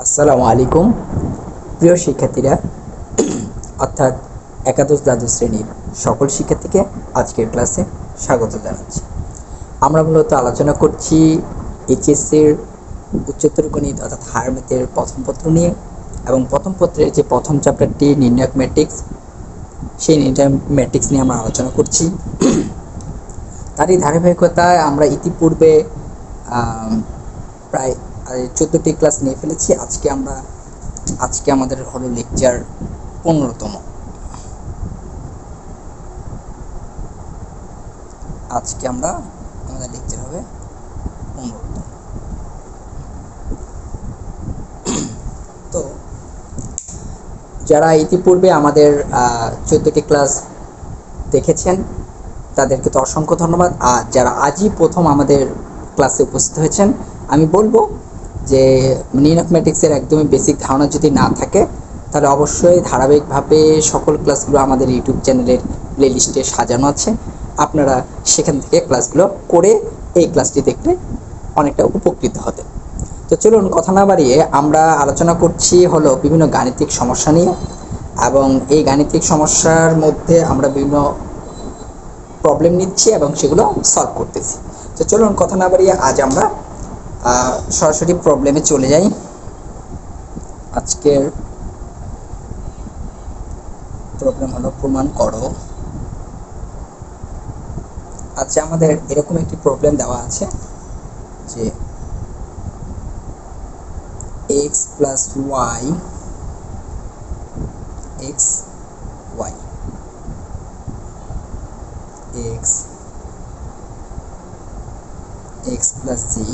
আসসালামু আলাইকুম প্রিয় শিক্ষার্থীরা, অর্থাৎ একাদশ দ্বাদশ শ্রেণীর সকল শিক্ষার্থীকে আজকের ক্লাসে স্বাগত জানাচ্ছি। আমরা মূলত আলোচনা করছি এইচএসসির উচ্চতর গণিত অর্থাৎ হায়ার ম্যাথের প্রথম পত্র নিয়ে, এবং প্রথম পত্রের যে প্রথম চ্যাপ্টারটি নির্ণায়ক ম্যাট্রিক্স, সেই নির্ণায়ক ম্যাট্রিক্স নিয়ে আমরা আলোচনা করছি। তারই ধারাবাহিকতায় আমরা ইতিপূর্বে প্রায় 14টি ক্লাস নিয়ে ফেলেছি। আজকে আমাদের হলো লেকচার 15তম। আজকে আমাদের লেকচার হবে 15তম। তো যারা ইতিপূর্বে আমাদের 14টি ক্লাস দেখেছেন তাদেরকে তো অসংখ্য ধন্যবাদ। আর যারা আজই প্রথম আমাদের ক্লাসে উপস্থিত হয়েছেন, আমি বলবো যে নির্ণায়ক ম্যাট্রিক্সের একদমই বেসিক ধারণা যদি না থাকে তাহলে অবশ্যই ধারাবাহিকভাবে সকল ক্লাসগুলো আমাদের ইউটিউব চ্যানেলের প্লেলিস্টে সাজানো আছে। আপনারা সেখান থেকে ক্লাসগুলো করে এই ক্লাসটি দেখলে অনেকটা উপকৃত হবে। তো চলুন কথা না বাড়িয়ে আমরা আলোচনা করছি হলো বিভিন্ন গাণিতিক সমস্যা নিয়ে, এবং এই গাণিতিক সমস্যার মধ্যে আমরা বিভিন্ন প্রবলেম নিচ্ছি এবং সেগুলো সলভ করতেছি। তো চলুন কথা না বাড়িয়ে আজ আমরা সরাসরি প্রবলেমে চলে যাই। আজকের প্রবলেম হলো প্রমাণ করো। আচ্ছা, আমাদের এরকম একটি প্রবলেম দেওয়া আছে যে x plus Y x y x plus Z.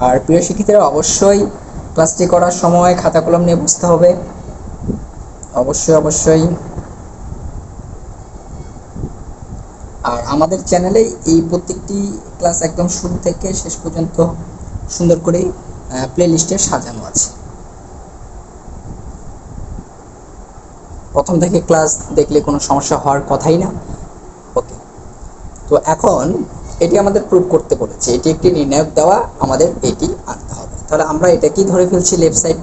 আর প্রিয় শিক্ষার্থীরা, অবশ্যই ক্লাসটি করার সময় খাতা কলম নিয়ে বুঝতে হবে। অবশ্যই। আর আমাদের চ্যানেলে এই প্রত্যেকটি ক্লাস একদম শুরু থেকে শেষ পর্যন্ত সুন্দর করে প্লে লিস্টে সাজানো আছে। প্রথম থেকে ক্লাস দেখলে কোনো সমস্যা হওয়ার কথাই না। ওকে, তো এখন এটি আমাদের প্রুভ করতে বলেছে, এটি একটি নির্ণায়ক দেওয়া, আমাদের এটি আনতে হবে। তাহলে আমরা এটা কি ধরে ফেলছি, লেফট সাইড।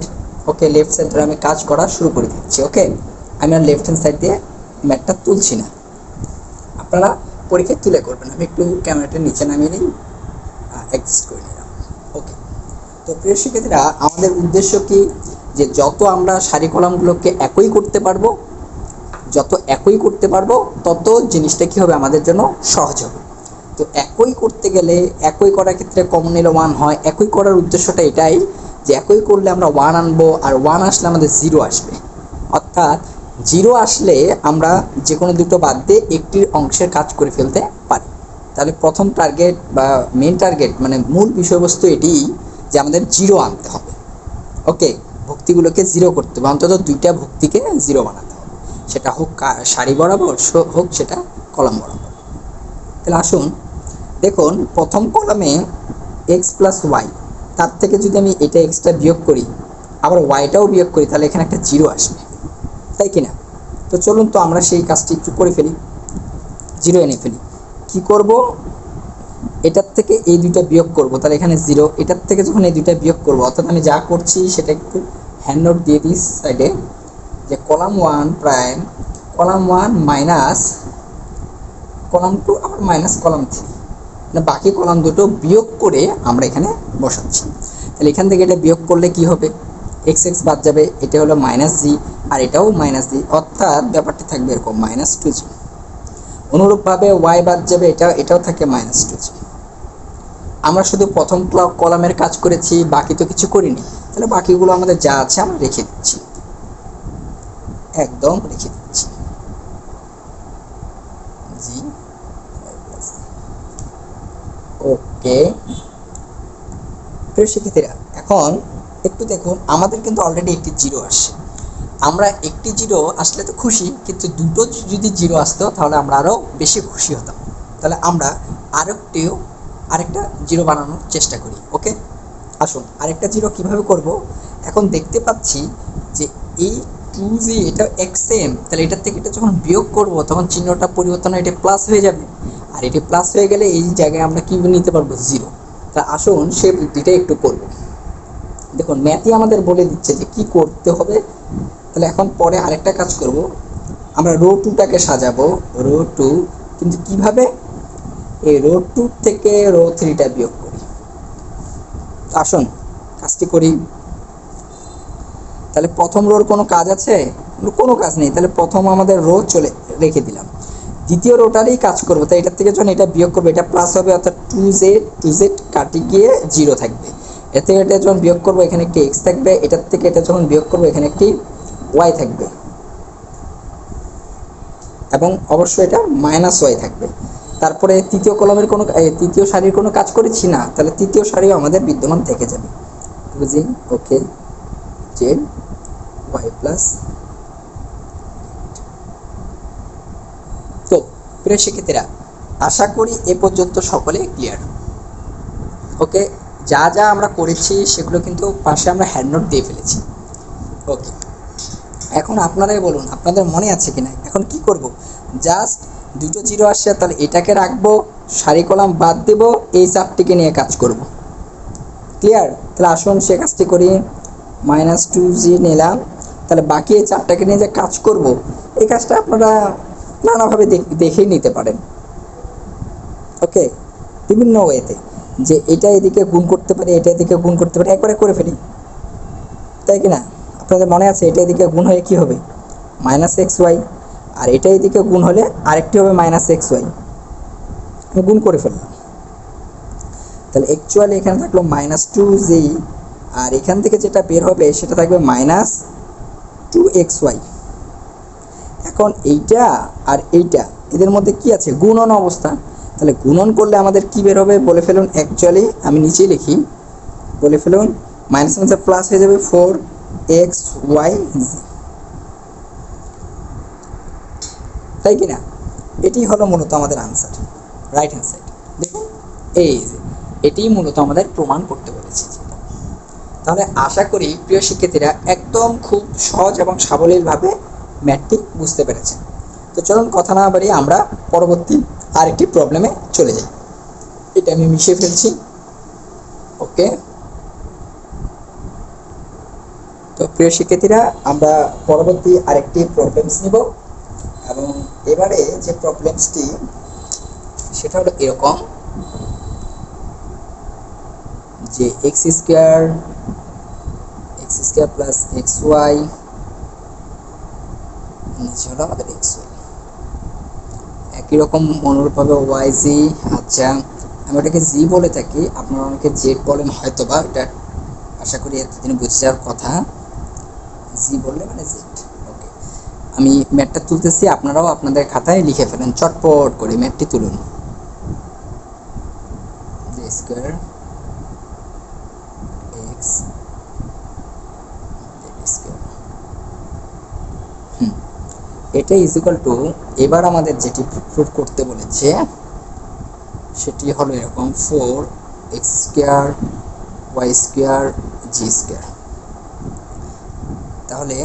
ওকে, লেফট সাইড ধরে আমি কাজ করা শুরু করে দিচ্ছি। ওকে, আমি আর লেফট হ্যান্ড সাইড দিয়ে ম্যাথটা তুলছি না, আপনারা পরীক্ষায় তুলে করবেন। আমি একটু ক্যামেরাটা নিচে নামিয়ে নিই, অ্যাডজাস্ট করে নিলাম। ওকে, তো প্রিয় শিক্ষার্থীরা, আমাদের উদ্দেশ্য কি, যে যত আমরা সারি কলামগুলোকে একই করতে পারবো, তত জিনিসটা কি হবে, আমাদের জন্য সহজ হবে। তো একই করতে গেলে, একই করার ক্ষেত্রে কমন এলো 1 হয়। একই করার উদ্দেশ্যটা এটাই যে একই করলে আমরা 1 আনবো, আর 1 আসলে আমাদের 0 আসবে। অর্থাৎ 0 আসলে আমরা যে কোনো দুটো বাদ দিয়ে একটির অংশের কাজ করে ফেলতে পারি। তাহলে প্রথম টার্গেট বা মেন টার্গেট, মানে মূল বিষয়বস্তু এটি যে আমাদের 0 আনতে হবে। ওকে, ভুক্তিগুলোকে 0 করতে হবে, অন্তত দুইটা ভুক্তিকে 0 বানাতে হবে, সেটা হোক সারি বরাবর, হোক সেটা কলাম বরাবর। তাহলে আসুন দেখুন, প্রথম কলামে x প্লাস ওয়াই, তার থেকে যদি আমি এটা এক্সটা বিয়োগ করি, আবার ওয়াইটাও বিয়োগ করি, তাহলে এখানে একটা 0 আসবে, তাই কিনা? তো চলুন তো আমরা সেই কাজটি একটু করে ফেলি, 0 এনে ফেলি। কি করব, এটার থেকে এই দুইটা বিয়োগ করব, তাহলে এখানে 0। এটার থেকে যখন এই দুইটা বিয়োগ করব, অর্থাৎ আমি যা করছি সেটা একটু হ্যান্ড নোট দিয়ে দিই সাইডে, যে column 1 prime, column 1 minus column 2, আবার মাইনাস কলাম 3, মানে বাকি কলাম দুটো বিয়োগ করে আমরা এখানে বসাচ্ছি। তাহলে এখান থেকে এটা বিয়োগ করলে কি হবে, এক্স এক্স বাদ যাবে, এটা হলো মাইনাস জি, আর এটাও মাইনাস জি, অর্থাৎ ব্যাপারটি থাকবে এরকম মাইনাস 2জি। অনুরূপভাবে ওয়াই বাদ যাবে, এটাও থাকে মাইনাস 2জি। আমরা শুধু প্রথম কলামের কাজ করেছি, বাকি তো কিছু করিনি। তাহলে বাকিগুলো আমাদের যা আছে আমরা রেখে দিচ্ছি, একদম রেখে দিচ্ছি। জি, ওকে। প্রিয় শিক্ষার্থীরা, এখন একটু দেখুন, আমাদের কিন্তু অলরেডি একটি 0 আসে। আমরা একটি 0 আসলে তো খুশি, কিন্তু দুটো যদি 0 আসতো তাহলে আমরা আরও বেশি খুশি হতাম। তাহলে আমরা আরেকটা 0 বানানোর চেষ্টা করি। ওকে, আসুন আরেকটা 0 কিভাবে করব। এখন দেখতে পাচ্ছি যে এই 2g এটা xm, তাহলে এটার থেকে এটা যখন বিয়োগ করব তখন চিহ্নটা পরিবর্তন হয়ে এটা প্লাস হয়ে যাবে, আর এটি প্লাস হয়ে গেলে এই জায়গায় আমরা কি নিতে পারবো, 0। তা আসুন সে বুদ্ধিটা একটু করব। দেখুন ম্যাথই আমাদের বলে দিচ্ছে যে কি করতে হবে। তাহলে এখন পরে আরেকটা কাজ করব, আমরা রো টুটাকে সাজাবো রো টু, কিন্তু কিভাবে, এই রো টু থেকে রো থ্রিটা বিয়োগ করি। আসুন কাজটি করি। তাহলে প্রথম রোর কোনো কাজ আছে? কোনো কাজ নেই, তাহলে প্রথম আমাদের রো চলে রেখে দিলাম। দ্বিতীয় রোটারই কাজ করবো, তাই এটার থেকে যখন এটা বিয়োগ করবো এটা প্লাস হবে, অর্থাৎ টু জেড কাটি গিয়ে জিরো থাকবে। এর থেকে এটা যখন বিয়োগ করবো এখানে একটি এক্স থাকবে, এটার থেকে এটা যখন বিয়োগ করবো এখানে একটি ওয়াই থাকবে, এবং অবশ্যই এটা মাইনাস ওয়াই থাকবে। তারপরে তৃতীয় কলমের কোনো তৃতীয় সারির কোনো কাজ করেছি না, তাহলে তৃতীয় সারিও আমাদের বিদ্যমান থেকে যাবে। বুঝি? ওকে, জেড ওয়াই প্লাস। তো প্রিয় শিক্ষার্থীরা, আশা করি এ পর্যন্ত সকলে ক্লিয়ার। ওকে, যা যা আমরা করেছি সেগুলো কিন্তু পাশে আমরা হ্যান্ড নোট দিয়ে ফেলেছি। ওকে, এখন আপনারাই বলুন আপনাদের মনে আছে কিনা। এখন কি করব, জাস্ট দুটো জিরো আসছে, তাহলে এটাকে রাখবো, সারি কলাম বাদ দেব, এই চারটিকে নিয়ে কাজ করব। ক্লিয়ার? তাহলে আসুন সে কাজটি করি। -2g নিলাম, তাহলে বাকি এই চারটাকে নিয়ে যে কাজ করব, এই কাজটা আপনারা নানাভাবে দেখেই নিতে পারেন। ওকে, বিভিন্ন ওয়েতে, যে এটা এদিকে গুণ করতে পারি, এটা এদিকে গুণ করতে পারি, একবারে করে ফেলি, তাই কি না? আপনাদের মনে আছে এটা এদিকে গুণ হয়ে কি হবে, -xy, আর এটা এদিকে গুণ হলে আরেকটি হবে -xy। আমি গুণ করে ফেললাম, তাহলে অ্যাকচুয়ালি এখানে থাকলো -2g, আর এখান থেকে যেটা বের হবে সেটা থাকবে -2xy। এখন এইটা আর এইটা এদের মধ্যে কি আছে, গুণন অবস্থা, তাহলে গুণন করলে আমাদের কি বের হবে বলে ফেলুন। অ্যাকচুয়ালি আমি নিচেই লিখি, বলে ফেলুন, মাইনাস মাইনাসে প্লাস হয়ে যাবে 4xy, তাই কি না? এটি হলো মূলত আমাদের আনসার, রাইট হ্যান্ড সাইড। দেখুন এই যে এটিই মূলত আমাদের প্রমাণ করতে বলেছি। তাহলে আশা করি প্রিয় শিক্ষার্থীরা একদম খুব সহজ এবং সাবলীলভাবে ম্যাথটি বুঝতে পেরেছেন। তো চলুন কথা না বাড়িয়ে আমরা পরবর্তী আরেকটি প্রবলেমে চলে যাই। এটা আমি মিশিয়ে ফেলছি। ওকে, তো প্রিয় শিক্ষার্থীরা আমরা পরবর্তী আরেকটি প্রবলেমস নিব, এবং এবারে যে প্রবলেমসটি সেটা হলো এরকম যে X square plus X Y, নিচে হলো আমাদের এক্স ওয়াই, একই রকম অনুরূপভাবে ওয়াই জি। আচ্ছা, আমি ওটাকে জি বলে থাকি, আপনারা অনেকে জেড বলেন হয়তো বা, এটা আশা করি এতদিন বুঝে যাওয়ার কথা। জি বললে মানে জেড। ওকে, আমি ম্যাথটা তুলতেছি, আপনারাও আপনাদের খাতায় লিখে ফেলেন, চটপট করে ম্যাথটি তুলুন। জে স্কোয়ার এক্স এটা ইজ ইকুয়াল টু, এবার আমাদের যেটি প্রুফ করতে বলেছে সেটি হলো এরকম 4x square y square g square. তাহলে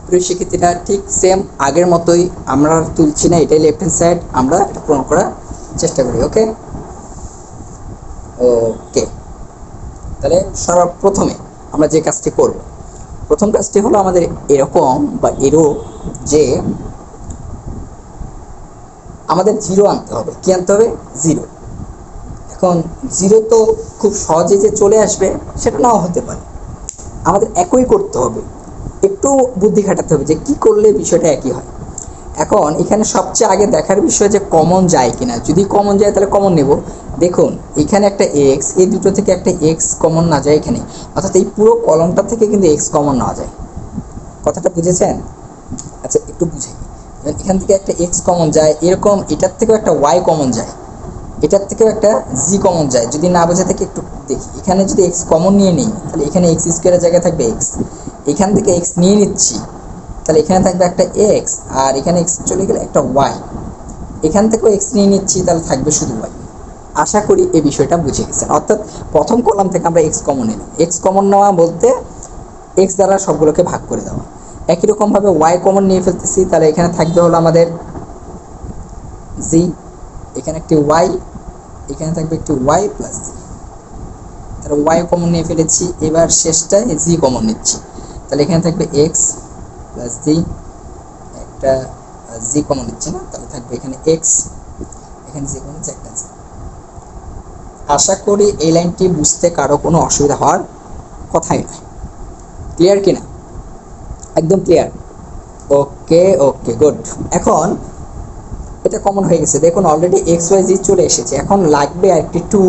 প্রিয় শিক্ষার্থীরা ঠিক সেম আগের মতোই আমরা তুলছি না, এটাই লেফট হ্যান্ড সাইড, আমরা এটা প্রমাণ করার চেষ্টা করি। ওকে ওকে, তাহলে সর্বপ্রথমে আমরা যে কাজটি করব, প্রথম কাজটি হলো আমাদের এরকম বা এরূপ যে আমাদের জিরো আনতে হবে। কি আনতে হবে? জিরো। এখন জিরো তো খুব সহজে যে চলে আসবে সেটা নাও হতে পারে, আমাদের একই করতে হবে, একটু বুদ্ধি খাটাতে হবে যে কি করলে বিষয়টা একই হয়। এখন এখানে সবচেয়ে আগে দেখার বিষয় যে কমন যায় কিনা, যদি কমন যায় তাহলে কমন নেব। দেখুন এখানে একটা এক্স, এই দুটো থেকে একটা এক্স কমন না যায় এখানে, অর্থাৎ এই পুরো কলমটা থেকে কিন্তু এক্স কমন না যায়। কথাটা বুঝেছেন? আচ্ছা একটু বুঝে, এখান থেকে একটা এক্স কমন যায়, এরকম এটার থেকেও একটা ওয়াই কমন যায়, এটার থেকেও একটা জি কমন যায়। যদি না বোঝা থেকে একটু দেখি, এখানে যদি এক্স কমন নিয়ে নিই তাহলে এখানে এক্স স্কোয়ারের জায়গায় থাকবে এক্স, এখান থেকে এক্স নিয়ে নিচ্ছি তাহলে এখানে থাকবে একটা এক্স, আর এখানে এক্স চলে গেলে একটা ওয়াই, এখান থেকেও এক্স নিয়ে নিচ্ছি তাহলে থাকবে শুধু ওয়াই। আশা করি এই বিষয়টা বুঝে গেছেন। অর্থাৎ প্রথম কলাম থেকে আমরা এক্স কমন নিলাম, এক্স কমন নেওয়া বলতে এক্স দ্বারা সবগুলোকে ভাগ করে দেওয়া। একই রকমভাবে ওয়াই কমন নিয়ে ফেলতেছি, তাহলে এখানে থাকবে হলো আমাদের জি, এখানে একটি ওয়াই, এখানে থাকবে একটি ওয়াই প্লাস জি। তাহলে ওয়াই কমন নিয়ে ফেলেছি, এবার শেষটায় জি কমন নিচ্ছি, তাহলে এখানে থাকবে এক্স প্লাস জি, একটা জি কমন নিচ্ছে না, তাহলে থাকবে এখানে এক্স, এখানে জি কমন নিচ্ছে, একটা জি। আশা করি এই লাইনটি বুঝতে কারো কোনো অসুবিধা হওয়ার কথাই নয়। ক্লিয়ার কিনা? একদম ক্লিয়ার। ওকে ওকে গুড। এখন এটা কমন হয়ে গেছে, দেখুন অলরেডি এক্স ওয়াই জেড চলে এসেছে, এখন লাগবে আরেকটি টু,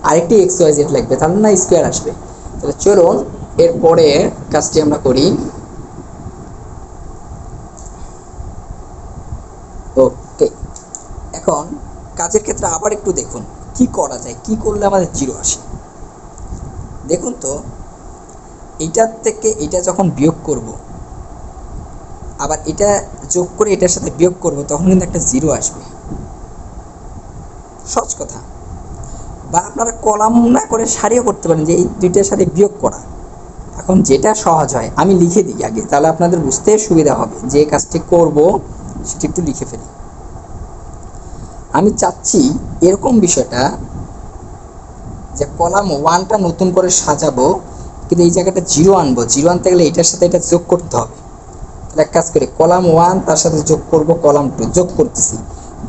আরেকটি এক্স ওয়াই জেড লাগবে, তাহলে না স্কোয়ার আসবে। তাহলে চলুন এরপরে কাজটি আমরা করি। ওকে, এখন কাজের ক্ষেত্রে আবার একটু দেখুন কি করা যায়, কি করলে আমাদের জিরো আসে। দেখুন তো, এইটার থেকে এটা যখন বিয়োগ করব, আবার এটা যোগ করে এটার সাথে বিয়োগ করব, তখন কিন্তু একটা জিরো আসবে, সহজ কথা। বা আপনারা কলাম না করে সারিও করতে পারেন, যে এই দুইটার সাথে বিয়োগ করা। এখন যেটা সহজ হয় আমি লিখে দিই আগে, তাহলে আপনাদের বুঝতে সুবিধা হবে। যে কাজটি করব সেটি একটু লিখে ফেলি। আমি চাচ্ছি এরকম বিষয়টা যে কলাম ওয়ানটা নতুন করে সাজাবো, কিন্তু এই জায়গাটা জিরো আনবো, জিরো আনতে গেলে এটার সাথে এটা যোগ করতে হবে। তাহলে এক কাজ করি, কলাম ওয়ান তার সাথে যোগ করব কলাম টু, যোগ করতেছি,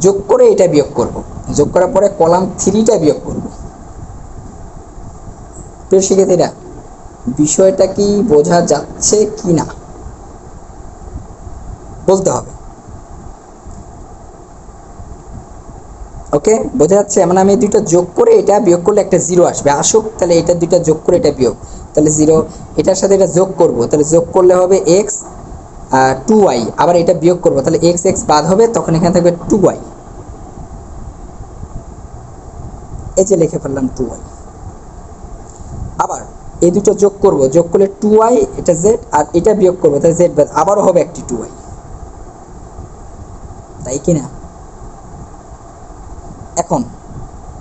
যোগ করে এটা বিয়োগ করব, যোগ করার পরে কলাম থ্রিটা বিয়োগ করব। প্রিয় শিক্ষার্থীরা, বিষয়টা কি বোঝা যাচ্ছে কি না বলতে হবে। ওকে, বোঝা যাচ্ছে? মানে আমি দুইটা যোগ করে এটা বিয়োগ করলে একটা জিরো আসবে, আসুক। তাহলে এটা দুইটা যোগ করে এটা বিয়োগ, তাহলে জিরো। এটার সাথে এটা যোগ করব, তাহলে যোগ করলে হবে এক্স টু ওয়াই, আবার এটা বিয়োগ করব, তাহলে এক্স এক্স বাদ হবে, তখন এখানে থাকবে টু ওয়াই। এই যে লিখে ফেললাম টু ওয়াই। আবার এই দুটো যোগ করব, যোগ করলে টু ওয়াই, এটা জেড, আর এটা বিয়োগ করবো, তাহলে জেড বাদ, আবারও হবে একটি টু ওয়াই, তাই কি না? এখন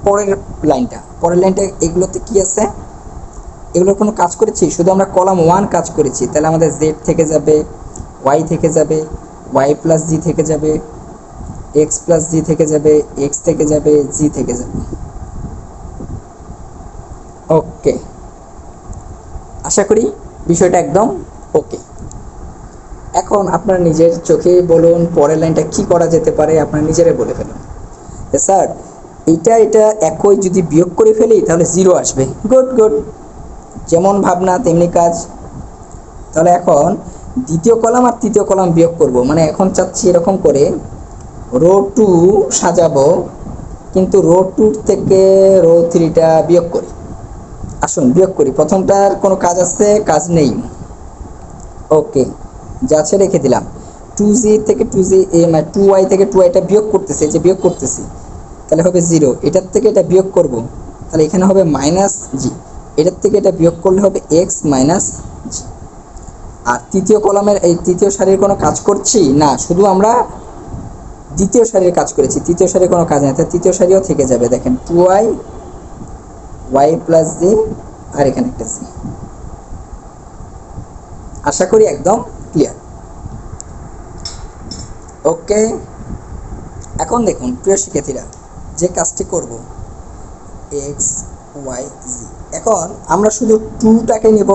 পরের লাইনটা, এগুলোতে কি আছে? এগুলোর কোনো কাজ করেছি? শুধু আমরা কলাম ওয়ান কাজ করেছি, তাহলে আমাদের জেড থেকে যাবে, ওয়াই থেকে যাবে, ওয়াই প্লাস জি থেকে যাবে, এক্স প্লাস জি থেকে যাবে, এক্স থেকে যাবে, জি থেকে যাবে। ওকে, আশা করি বিষয়টা একদম ওকে। এখন আপনার নিজের চোখে বলুন পরের লাইনটা কি করা যেতে পারে, আপনারা নিজেরাই বলে ফেলুন। স্যার এটা একই যদি বিয়োগ করে ফেলি তাহলে জিরো আসবে। গুড গুড, যেমন ভাবনা তেমনি কাজ। তাহলে এখন দ্বিতীয় কলাম আর তৃতীয় কলাম বিয়োগ করব, মানে এখন চাচ্ছি এরকম করে রো টু সাজাবো, কিন্তু রো টুর থেকে রো থ্রিটা বিয়োগ করি। আসুন বিয়োগ করি, প্রথমটার কোনো কাজ আছে? কাজ নেই। ওকে, যাচ্ছে রেখে দিলাম। টু জি থেকে টু জি, মানে টু ওয়াই থেকে টু ওয়াইটা বিয়োগ করতেছি, যে বিয়োগ করতেছি, তাহলে হবে জিরো। এটার থেকে এটা বিয়োগ করব, তাহলে এখানে হবে মাইনাস জি। এটার থেকে এটা বিয়োগ করলে হবে এক্স মাইনাস জি। আর তৃতীয় কলামের এই তৃতীয় সারির কোনো কাজ করছি না, শুধু আমরা দ্বিতীয় সারির কাজ করেছি, তৃতীয় সারির কোনো কাজ নেই, তাই তৃতীয় সারিও থেকে যাবে। দেখেন two Y, Y plus Z, আর এখানে একটা জি। আশা করি একদম ক্লিয়ার। ওকে, এখন দেখুন প্রিয় শিক্ষার্থীরা, যে কাজটি করব এক্স ওয়াই জি, এখন আমরা শুধু টুটাকে নেব,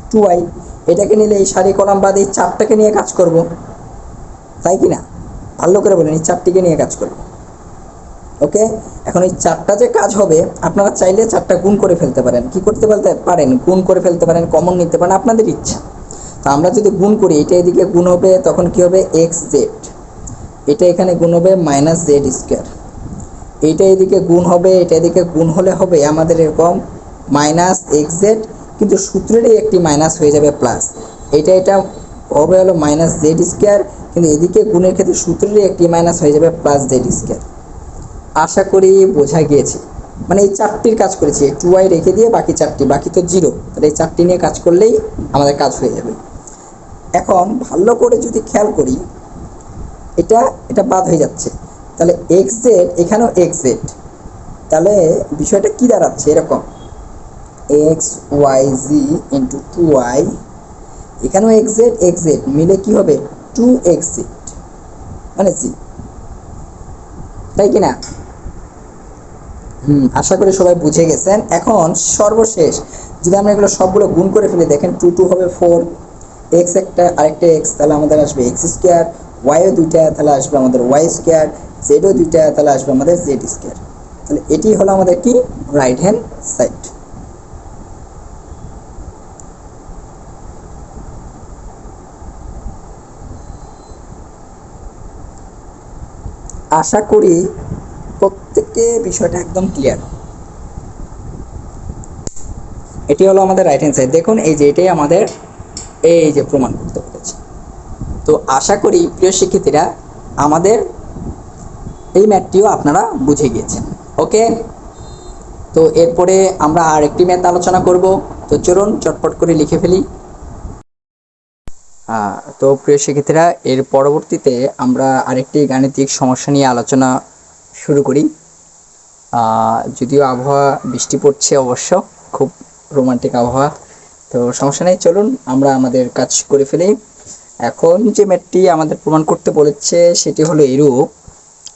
টু ওয়াই, এটাকে নিলে এই সারি কলাম বাদ এই চারটাকে নিয়ে কাজ করব, তাই কি না? ভালো করে বলেন, এই চারটিকে নিয়ে কাজ করব। ওকে, এখন এই চারটা যে কাজ হবে, আপনারা চাইলে চারটা গুণ করে ফেলতে পারেন। কি করতে পারেন? গুণ করে ফেলতে পারেন, কমন নিতে পারেন, আপনাদের ইচ্ছা। তো আমরা যদি গুণ করি, এটা এদিকে গুণ হবে, তখন কি হবে এক্স জেড, এটা এখানে গুণ হবে মাইনাস জেড স্কোয়ার, এইটা এদিকে গুণ হবে, এটা এদিকে গুণ হলে হবে আমাদের এরকম মাইনাস এক্স জেড, কিন্তু সূত্রেরই একটি মাইনাস হয়ে যাবে প্লাস, এটা হবে হলো মাইনাস জেড স্কোয়ার, কিন্তু এদিকে গুণের ক্ষেত্রে সূত্রেরই একটি মাইনাস হয়ে যাবে প্লাস জেড স্কোয়ার। আশা করি বোঝা গিয়েছে। মানে এই চারটির কাজ করেছি, টু ওয়াই রেখে দিয়ে বাকি চারটি, বাকি তো জিরো, তাহলে এই চারটি নিয়ে কাজ করলেই আমাদের কাজ হয়ে যাবে। এখন ভালো করে যদি খেয়াল করি, এটা বাদ হয়ে যাচ্ছে, তাহলে এক্স জেড, এখানেও এক্স জেড, তাহলে বিষয়টা কি দাঁড়াচ্ছে এরকম এক্স ওয়াই জি ইন্টু টু ওয়াই, এখানেও এক্স জেড মিলে কি হবে টু এক্স জেড মানে জি, তাই কি না? আশা করি সবাই বুঝে গেছেন। এখন সর্বশেষ যদি আমরা এগুলো সবগুলো গুণ করে ফেলি, দেখেন 2 2 হবে 4, এক্স একটা আরেকটা এক্স, তাহলে আমাদের আসবে এক্স স্কোয়ার, ওয়াইও দুইটা তাহলে আসবে আমাদের ওয়াই স্কোয়ার, জেডও দুইটা তাহলে আসবে আমাদের জেড স্কোয়ার। তাহলে এটি হলো আমাদের কি রাইট হ্যান্ড সাইড। আশা করি প্রত্যেককে বিষয়টা একদম ক্লিয়ার। এটি হলো আমাদের রাইট হ্যান্ড সাইড। দেখুন এই যে এটাই আমাদের এই যে প্রমাণ করতে পেরেছি। তো আশা করি প্রিয় শিক্ষার্থীরা আমাদের এই ম্যাথটিও আপনারা বুঝে গিয়েছেন। ওকে, তো এরপরে আমরা আরেকটি ম্যাথ আলোচনা করব। তো চলুন চটপট করে লিখে ফেলি। তো প্রিয় শিক্ষার্থীরা এর পরবর্তীতে আমরা আরেকটি গাণিতিক সমস্যা নিয়ে আলোচনা শুরু করি। যদিও আবহাওয়া বৃষ্টি পড়ছে, অবশ্য খুব রোমান্টিক আবহাওয়া, তো সমস্যা নেই, চলুন আমরা আমাদের কাজ করে ফেলি। এখন যে ম্যাথটি আমাদের প্রমাণ করতে বলেছে সেটি হলো এরূপ।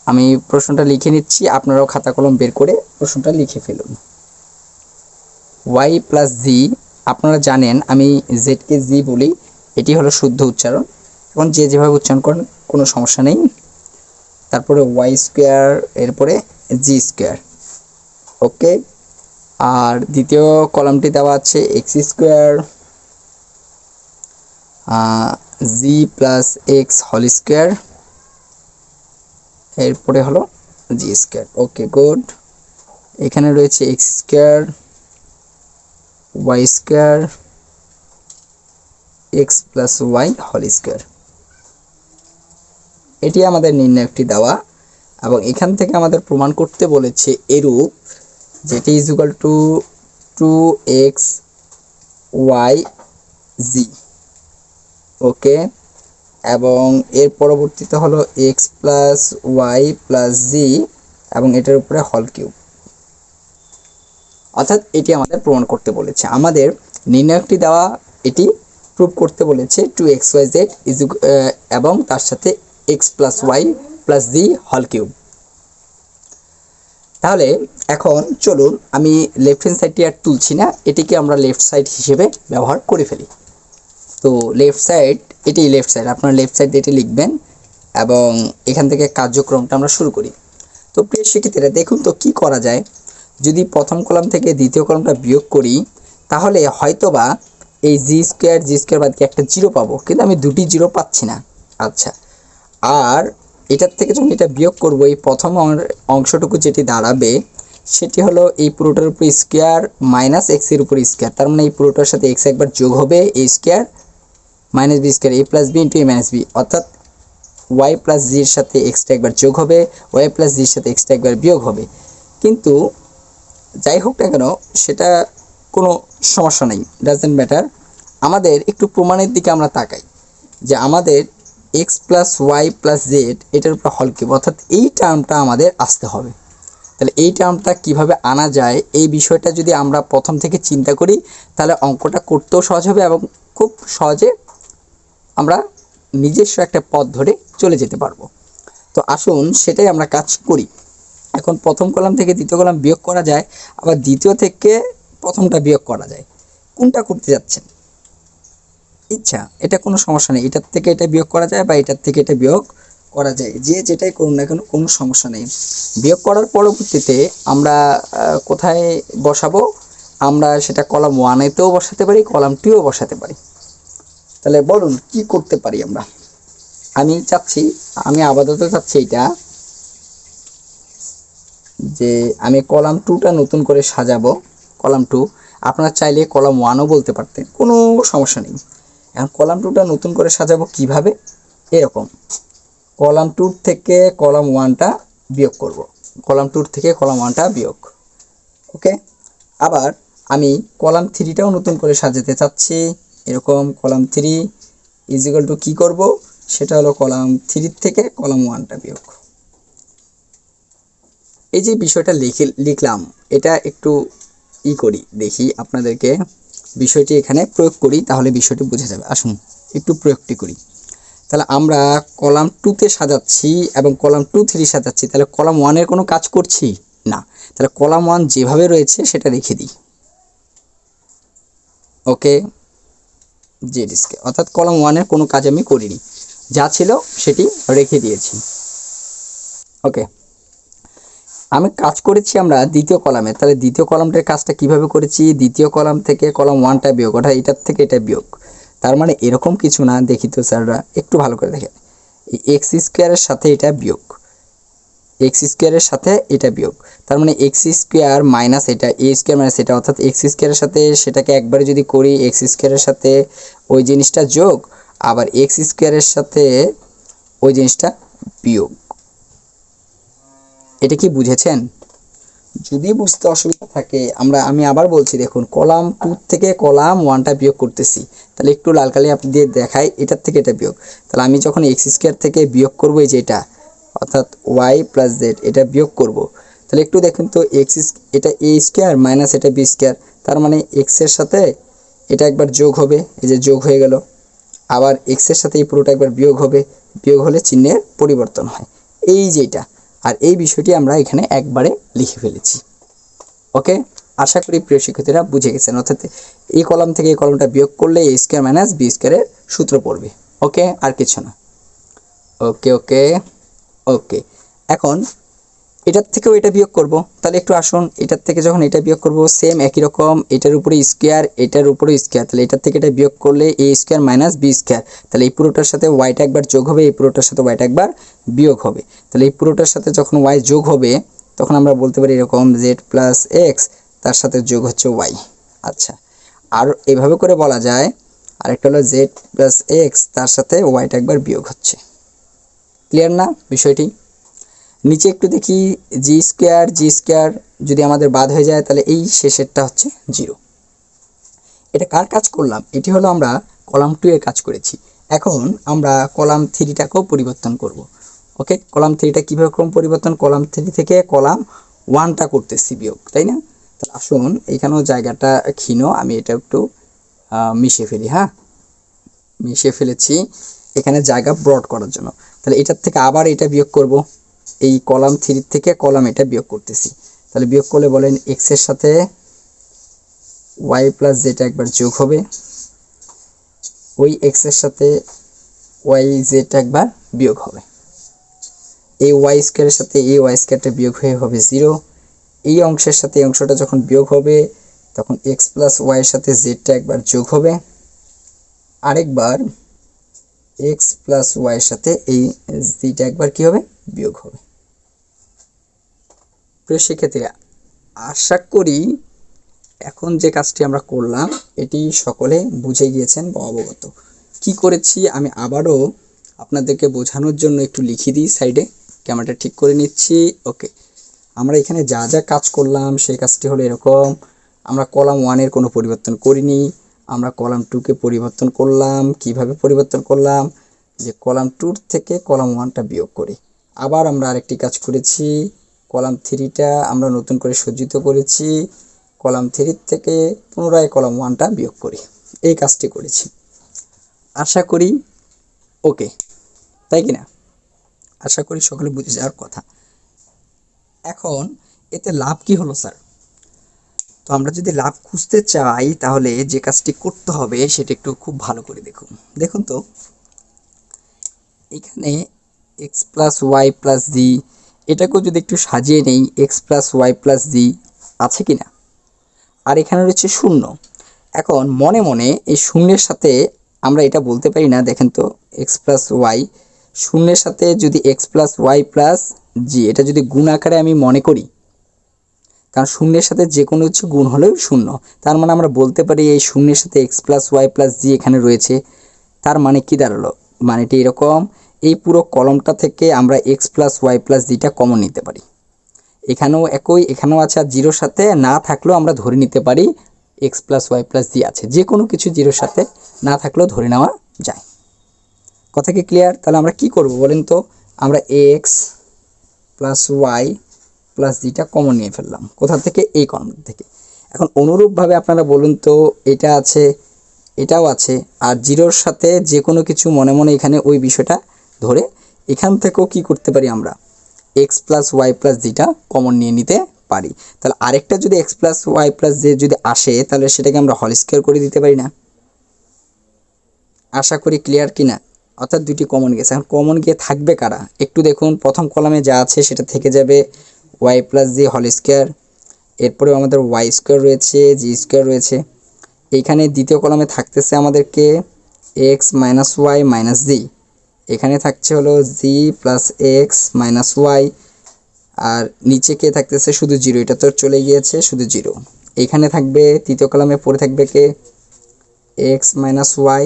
আমি প্রশ্নটা লিখে নিচ্ছি, আপনারাও খাতা কলম বের করে প্রশ্নটা লিখে ফেলুন। ওয়াই প্লাস জি, আপনারা জানেন আমি জেডকে জি বলি, এটি হলো শুদ্ধ উচ্চারণ। এখন যে যেভাবে উচ্চারণ করেন কোনো সমস্যা নেই। তারপরে ওয়াই স্কোয়ার, এরপরে জি স্কোয়ার। ওকে, আর দ্বিতীয় কলামটি দেওয়া আছে X square Z plus X whole square, এরপরে হলো জি স্কোয়ার। Okay good. এখানে রয়েছে X square Y square X plus Y whole square. এটি আমাদের নির্ণায়কটি দেওয়া, এবং এখান থেকে আমাদের প্রমাণ করতে বলেছে এরূপ, যেটি is equal two 2x y z। ওকে, এবং এর পরবর্তীতে হলো x প্লাস ওয়াই প্লাস জি, এবং এটার উপরে হল কিউব। অর্থাৎ এটি আমাদের প্রমাণ করতে বলেছে, আমাদের নির্ণায়কটি দেওয়া, এটি প্রুভ করতে বলেছে 2xyz ইজ এবং তার সাথে x প্লাস ওয়াই প্লাস জি হল কিউব। তাহলে এখন চলুন আমি লেফট হ্যান্ড সাইডটি আর তুলছি না, এটিকে আমরা লেফট সাইড হিসেবে ব্যবহার করে ফেলি। তো লেফট সাইড, এটি লেফট সাইড, আপনারা লেফট সাইড এটি লিখবেন এবং এখান থেকে কার্যক্রমটা আমরা শুরু করি। তো প্রিয় শিক্ষার্থীরা দেখুন তো কি করা যায়। যদি প্রথম কলাম থেকে দ্বিতীয় কলামটা বিয়োগ করি, তাহলে হয়তোবা এই জি স্কোয়ার বাদ দিয়ে একটা জিরো পাবো, কিন্তু আমি দুটি জিরো পাচ্ছি না। আচ্ছা, আর এটার থেকে যখন এটা বিয়োগ করব, এই প্রথম অংশটুকু যেটি দাঁড়াবে সেটি হলো এই পুরোটার উপর স্কোয়ার মাইনাস এক্সের উপর স্কোয়ার, তার মানে এই পুরোটার সাথে এক্স একবার যোগ হবে, এ স্কোয়ার মাইনাস বি স্কোয়ার, এ প্লাস বি ইন্টু এ মাইনাস বি, অর্থাৎ ওয়াই প্লাস জির সাথে এক্সটা একবার যোগ হবে, ওয়াই প্লাস জির সাথে এক্সটা একবার বিয়োগ হবে। কিন্তু যাই হোক না কেন সেটা কোনো সমস্যা নেই, ডাজেন্ট ম্যাটার। আমাদের একটু প্রমাণের দিকে আমরা তাকাই, যে আমাদের X plus Y plus Z এটার উপর হল কিউব, অর্থাৎ এই টার্মটা আমাদের আসতে হবে। তাহলে এই টার্মটা কিভাবে আনা যায়, এই বিষয়টা যদি আমরা প্রথম থেকে চিন্তা করি, তাহলে অঙ্কটা করতেও সহজ হবে এবং খুব সহজে আমরা নিজস্ব একটা পথ ধরে চলে যেতে পারবো। তো আসুন সেটাই আমরা কাজ করি। এখন প্রথম কলাম থেকে দ্বিতীয় কলাম বিয়োগ করা যায়, আবার দ্বিতীয় থেকে প্রথমটা বিয়োগ করা যায়। কোনটা করতে যাচ্ছেন ইচ্ছা, এটা কোনো সমস্যা নেই, এটার থেকে এটা বিয়োগ করা যায় বা এটার থেকে এটা বিয়োগ করা যায়, যে যেটাই করুন না কেন কোনো সমস্যা নেই। বিয়োগ করার পরবর্তীতে আমরা কোথায় বসাবো, আমরা সেটা কলাম ওয়ানেতেও বসাতে পারি, কলাম টুও বসাতে পারি। তাহলে বলুন কি করতে পারি আমরা। আমি আপাতত চাচ্ছি এটা, যে আমি কলাম টুটা নতুন করে সাজাবো, কলাম টু। আপনারা চাইলে কলাম ওয়ানও বলতে পারতেন, কোনো সমস্যা নেই। এখন কলাম টুটা নতুন করে সাজাবো কিভাবে, এরকম কলাম টুর থেকে কলাম ওয়ানটা বিয়োগ করব, কলাম টুর থেকে কলাম ওয়ানটা বিয়োগ। ওকে, আবার আমি কলাম থ্রিটাও নতুন করে সাজাতে চাচ্ছি, এরকম column three is equal to কী করবো, সেটা হলো কলাম থ্রির থেকে কলাম ওয়ানটা বিয়োগ। এই যে বিষয়টা লিখলাম, এটা একটু করি, দেখি আপনাদেরকে বিষয়টি এখানে প্রয়োগ করি, তাহলে বিষয়টি বোঝা যাবে। আসুন একটু প্রয়োগটি করি। তাহলে আমরা কলাম টুতে সাজাচ্ছি এবং কলাম 2 3 সাজাচ্ছি, তাহলে কলাম ওয়ানের কোনো কাজ করছি না। তাহলে কলাম 1 যেভাবে রয়েছে সেটা রেখে দিই। ওকে, জেড স্কয়ার, অর্থাৎ কলাম 1 এর কোনো কাজ আমি করিনি, যা ছিল সেটি রেখে দিয়েছি। ওকে, আমি কাজ করেছি আমরা দ্বিতীয় কলামে। তাহলে দ্বিতীয় কলামটার কাজটা কিভাবে করেছি? দ্বিতীয় কলাম থেকে কলাম 1টা বিয়োগ, অর্থাৎ এটার থেকে এটা বিয়োগ। তার মানে এরকম কিছু না, দেখি তো স্যাররা একটু ভালো করে দেখেন। এই এক্স স্কোয়ারের সাথে এটা বিয়োগ, এক্স স্কোয়ারের সাথে এটা বিয়োগ, তার মানে এক্স স্কোয়ার মাইনাস এটা, এ স্কোয়ার মাইনাস এটা, অর্থাৎ এক্স স্কোয়ারের সাথে সেটাকে একবারে যদি করি, এক্স স্কোয়ারের সাথে ওই জিনিসটা যোগ, আবার এক্স স্কোয়ারের সাথে ওই জিনিসটা বিয়োগ। এটা কি বুঝেছেন? যদি বুঝতে অসুবিধা থাকে আমি আবার বলছি, দেখুন কলাম 2 থেকে কলাম 1টা বিয়োগ করতেছি। তাহলে একটু লাল কালি আপনি দিয়ে দেখাই, এটার থেকে এটা বিয়োগ। তাহলে আমি যখন এক্স স্কোয়ার থেকে বিয়োগ করবো, এই যে এটা, অর্থাৎ ওয়াই প্লাস জেড, এটা বিয়োগ করব, তাহলে একটু দেখুন তো, এটা এ স্কোয়ার মাইনাস এটা বি স্কোয়ার, তার মানে এক্সের সাথে এটা একবার যোগ হবে, এই যে যোগ হয়ে গেল। আবার এক্সের সাথে এই পুরোটা একবার বিয়োগ হবে, বিয়োগ হলে চিহ্নের পরিবর্তন হয়, এই যে এটা। আর এই বিষয়টি আমরা এখানে একবারে লিখে ফেলেছি। ওকে, আশা করি প্রিয় শিক্ষার্থীরা বুঝে গেছেন। অর্থাৎ এই কলাম থেকে এই কলামটা বিয়োগ করলে এ স্কোয়ার মাইনাস বি স্কোয়ারের সূত্র পড়বে। ওকে, আর কিছু না। ওকে ওকে ওকে, এখন এটার থেকেও এটা বিয়োগ করব। তাহলে একটু আসুন, এটার থেকে যখন এটা বিয়োগ করব, সেম একই রকম, এটার উপরে স্কোয়ার, এটার উপরে স্কোয়ার, তাহলে এটার থেকে এটা বিয়োগ করলে এ স্কোয়ার মাইনাস বি স্কোয়ার, তাহলে এই পুরোটার সাথে ওয়াইটা একবার যোগ হবে, এই পুরোটার সাথে ওয়াইটা একবার বিয়োগ হবে। তাহলে এই পুরোটার সাথে যখন ওয়াই যোগ হবে, তখন আমরা বলতে পারি এরকম জেড প্লাস এক্স, তার সাথে যোগ হচ্ছে ওয়াই। আচ্ছা, আর এভাবে করে বলা যায়, আরেকটা হলো জেড প্লাস এক্স, তার সাথে ওয়াইটা একবার বিয়োগ হচ্ছে। ক্লিয়ার না বিষয়টি? নিচে একটু দেখি, জি স্কোয়ার যদি আমাদের বাদ হয়ে যায়, তাহলে এই শেষেরটা হচ্ছে 0। এটা কার কাজ করলাম? এটি হলো আমরা কলাম 2 এর কাজ করেছি। এখন আমরা কলাম 3টাকেও পরিবর্তন করব। ওকে, কলাম 3টা কীভাবে ক্রম পরিবর্তন? কলাম 3 থেকে কলাম 1টা করতেছি বিয়োগ, তাই না? তাহলে আসুন, এখানেও জায়গাটা ক্ষীণ, আমি এটা একটু মিশিয়ে ফেলি। হ্যাঁ, মিশিয়ে ফেলেছি এখানে জায়গা ব্রড করার জন্য। তাহলে এটার থেকে আবার এটা বিয়োগ করব, এই কলাম 3 থেকে কলাম এটা বিয়োগ করতেছি। তাহলে বিয়োগ করলে বলেন এক্সের সাথে ওয়াই প্লাস জেড একবার যোগ হবে, ওই এক্সের সাথে ওয়াই জেড একবার বিয়োগ হবে, এই ওয়াই স্কোয়ারের সাথে এই ওয়াই স্কোয়ারটা বিয়োগ হয়ে হবে 0। এই অংশের সাথে এই অংশটা যখন বিয়োগ হবে, তখন এক্স প্লাস ওয়াইয়ের সাথে জেডটা একবার যোগ হবে, আরেকবার এক্স প্লাস ওয়াইয়ের সাথে এই জিটা একবার কি হবে? বিয়োগ হবে। প্রিয় শিক্ষার্থীরা, আশা করি এখন যে কাজটি আমরা করলাম এটি সকলে বুঝে গিয়েছেন বা অবগত। কি করেছি আমি আবারও আপনাদেরকে বোঝানোর জন্য একটু লিখে দিই সাইডে, ক্যামেরাটা ঠিক করে নিচ্ছি। ওকে, আমরা এখানে যা যা কাজ করলাম সেই কাজটি হলো এরকম। আমরা কলাম 1 এর কোনো পরিবর্তন করিনি, আমরা কলাম 2কে পরিবর্তন করলাম। কিভাবে পরিবর্তন করলাম? যে কলাম 2 থেকে কলাম 1টা বিয়োগ করি। আবার আমরা আরেকটি কাজ করেছি, কলাম 3টা আমরা নতুন করে সজ্জিত করেছি, কলাম 3 থেকে পুনরায় কলাম 1টা বিয়োগ করি। এই কাজটি করেছি, আশা করি ওকে, তাই কিনা? আশা করি সকলে বুঝে যাওয়ার কথা। এখন এতে লাভ কি হলো স্যার? তো আমরা যদি লাভ খুঁজতে চাই, তাহলে যে কাজটি করতে হবে সেটা একটু খুব ভালো করে দেখুন। দেখুন তো, এখানে এক্স প্লাস ওয়াই প্লাস জি, এটাকেও যদি একটু সাজিয়ে নেই, এক্স প্লাস ওয়াই প্লাস জি আছে কি না? আর এখানে রয়েছে 0। এখন মনে মনে এই শূন্যের সাথে আমরা এটা বলতে পারি না, দেখেন তো, এক্স প্লাস ওয়াই, শূন্যের সাথে যদি এক্স প্লাস ওয়াই প্লাস জি, এটা যদি গুণ আকারে আমি মনে করি, কারণ শূন্যের সাথে যে কোনো কিছু গুণ হলেও 0, তার মানে আমরা বলতে পারি এই শূন্যের সাথে এক্স প্লাস ওয়াই প্লাস জি এখানে রয়েছে। তার মানে কি দাঁড়ালো? মানেটি এরকম, এই পুরো কলমটা থেকে আমরা এক্স প্লাস ওয়াই প্লাস জিটা কমন নিতে পারি। এখানেও একই, এখানেও আছে, আর জিরোর সাথে না থাকলেও আমরা ধরে নিতে পারি এক্স প্লাস ওয়াই প্লাস জি আছে। যে কোনো কিছু জিরোর সাথে না থাকলেও ধরে নেওয়া যায়। কথা কি ক্লিয়ার? তাহলে আমরা কি করব বলেন তো? আমরা এক্স প্লাস ওয়াই প্লাস জিটা কমন নিয়ে ফেললাম। কোথা থেকে? এই কলম থেকে। এখন অনুরূপভাবে আপনারা বলুন তো, এটা আছে, এটাও আছে, আর জিরোর সাথে যে কোনো কিছু মনে মনে এখানে ওই বিষয়টা ধরে এখান থেকেও কি করতে পারি আমরা? এক্স প্লাস ওয়াই প্লাস জিটা কমন নিয়ে নিতে পারি। তাহলে আরেকটা যদি X plus Y plus Z যদি আসে তাহলে সেটাকে আমরা হোল স্কোয়ার করে দিতে পারি না? আশা করি ক্লিয়ার কিনা। অর্থাৎ দুটি কমন গেছে, এখন কমন গিয়ে থাকবে কারা একটু দেখুন। প্রথম কলামে যা আছে সেটা থেকে যাবে Y plus Z whole square, এরপরেও আমাদের ওয়াই স্কোয়ার রয়েছে, জি স্কোয়ার রয়েছে। এইখানে দ্বিতীয় কলামে থাকতেছে আমাদেরকে X minus Y minus Z, এখানে থাকছে হলো Z plus X minus Y, আর নিচে কে থাকতেছে শুধু জিরো, এটা তো চলে গিয়েছে শুধু জিরো। এখানে থাকবে তৃতীয় কলামে পড়ে থাকবে কে x minus Y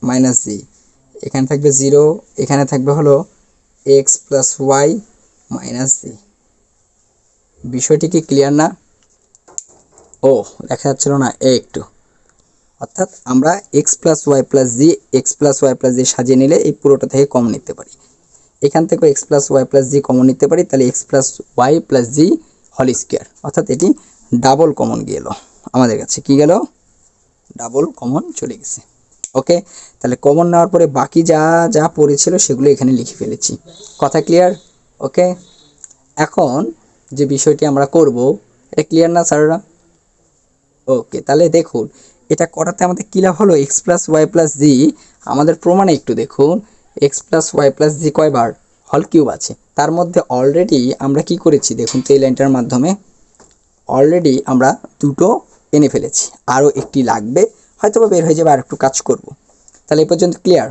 minus Z, এখানে থাকবে জিরো, এখানে থাকবে হলো এক্স প্লাস ওয়াই মাইনাস জি। বিষয়টি কি ক্লিয়ার না? ও দেখা যাচ্ছিল না একটু। অর্থাৎ আমরা এক্স প্লাস ওয়াই প্লাস জি, এক্স প্লাস ওয়াই প্লাস জি সাজিয়ে নিলে এই পুরোটা থেকে কমন নিতে পারি, এখান থেকে এক্স প্লাস ওয়াই প্লাস জি কমন নিতে পারি, তাহলে x plus Y plus Z whole square, অর্থাৎ এটি ডাবল কমন গেল আমাদের কাছে, কি গেল ডাবল কমন চলে গেছে। ওকে, তাহলে কমন নেওয়ার পরে বাকি যা যা পড়েছিল সেগুলো এখানে লিখে ফেলেছি, কথা ক্লিয়ার? ওকে, এখন যে বিষয়টি আমরা করব এটা ক্লিয়ার না স্যাররা? ওকে, তাহলে দেখুন এটা করাতে আমাদের কী লাভ হলো, এক্স প্লাস ওয়াই প্লাস জি আমাদের প্রমাণে একটু দেখুন এক্স প্লাস ওয়াই প্লাস জি কয়বার হল কিউব আছে, তার মধ্যে অলরেডি আমরা কি করেছি দেখুন তো এই লাইনটার মাধ্যমে অলরেডি আমরা দুটো এনে ফেলেছি, আরও একটি লাগবে, হয়তো বা বের হয়ে যাবে, আর একটু কাজ করব। তাহলে এই পর্যন্ত ক্লিয়ার?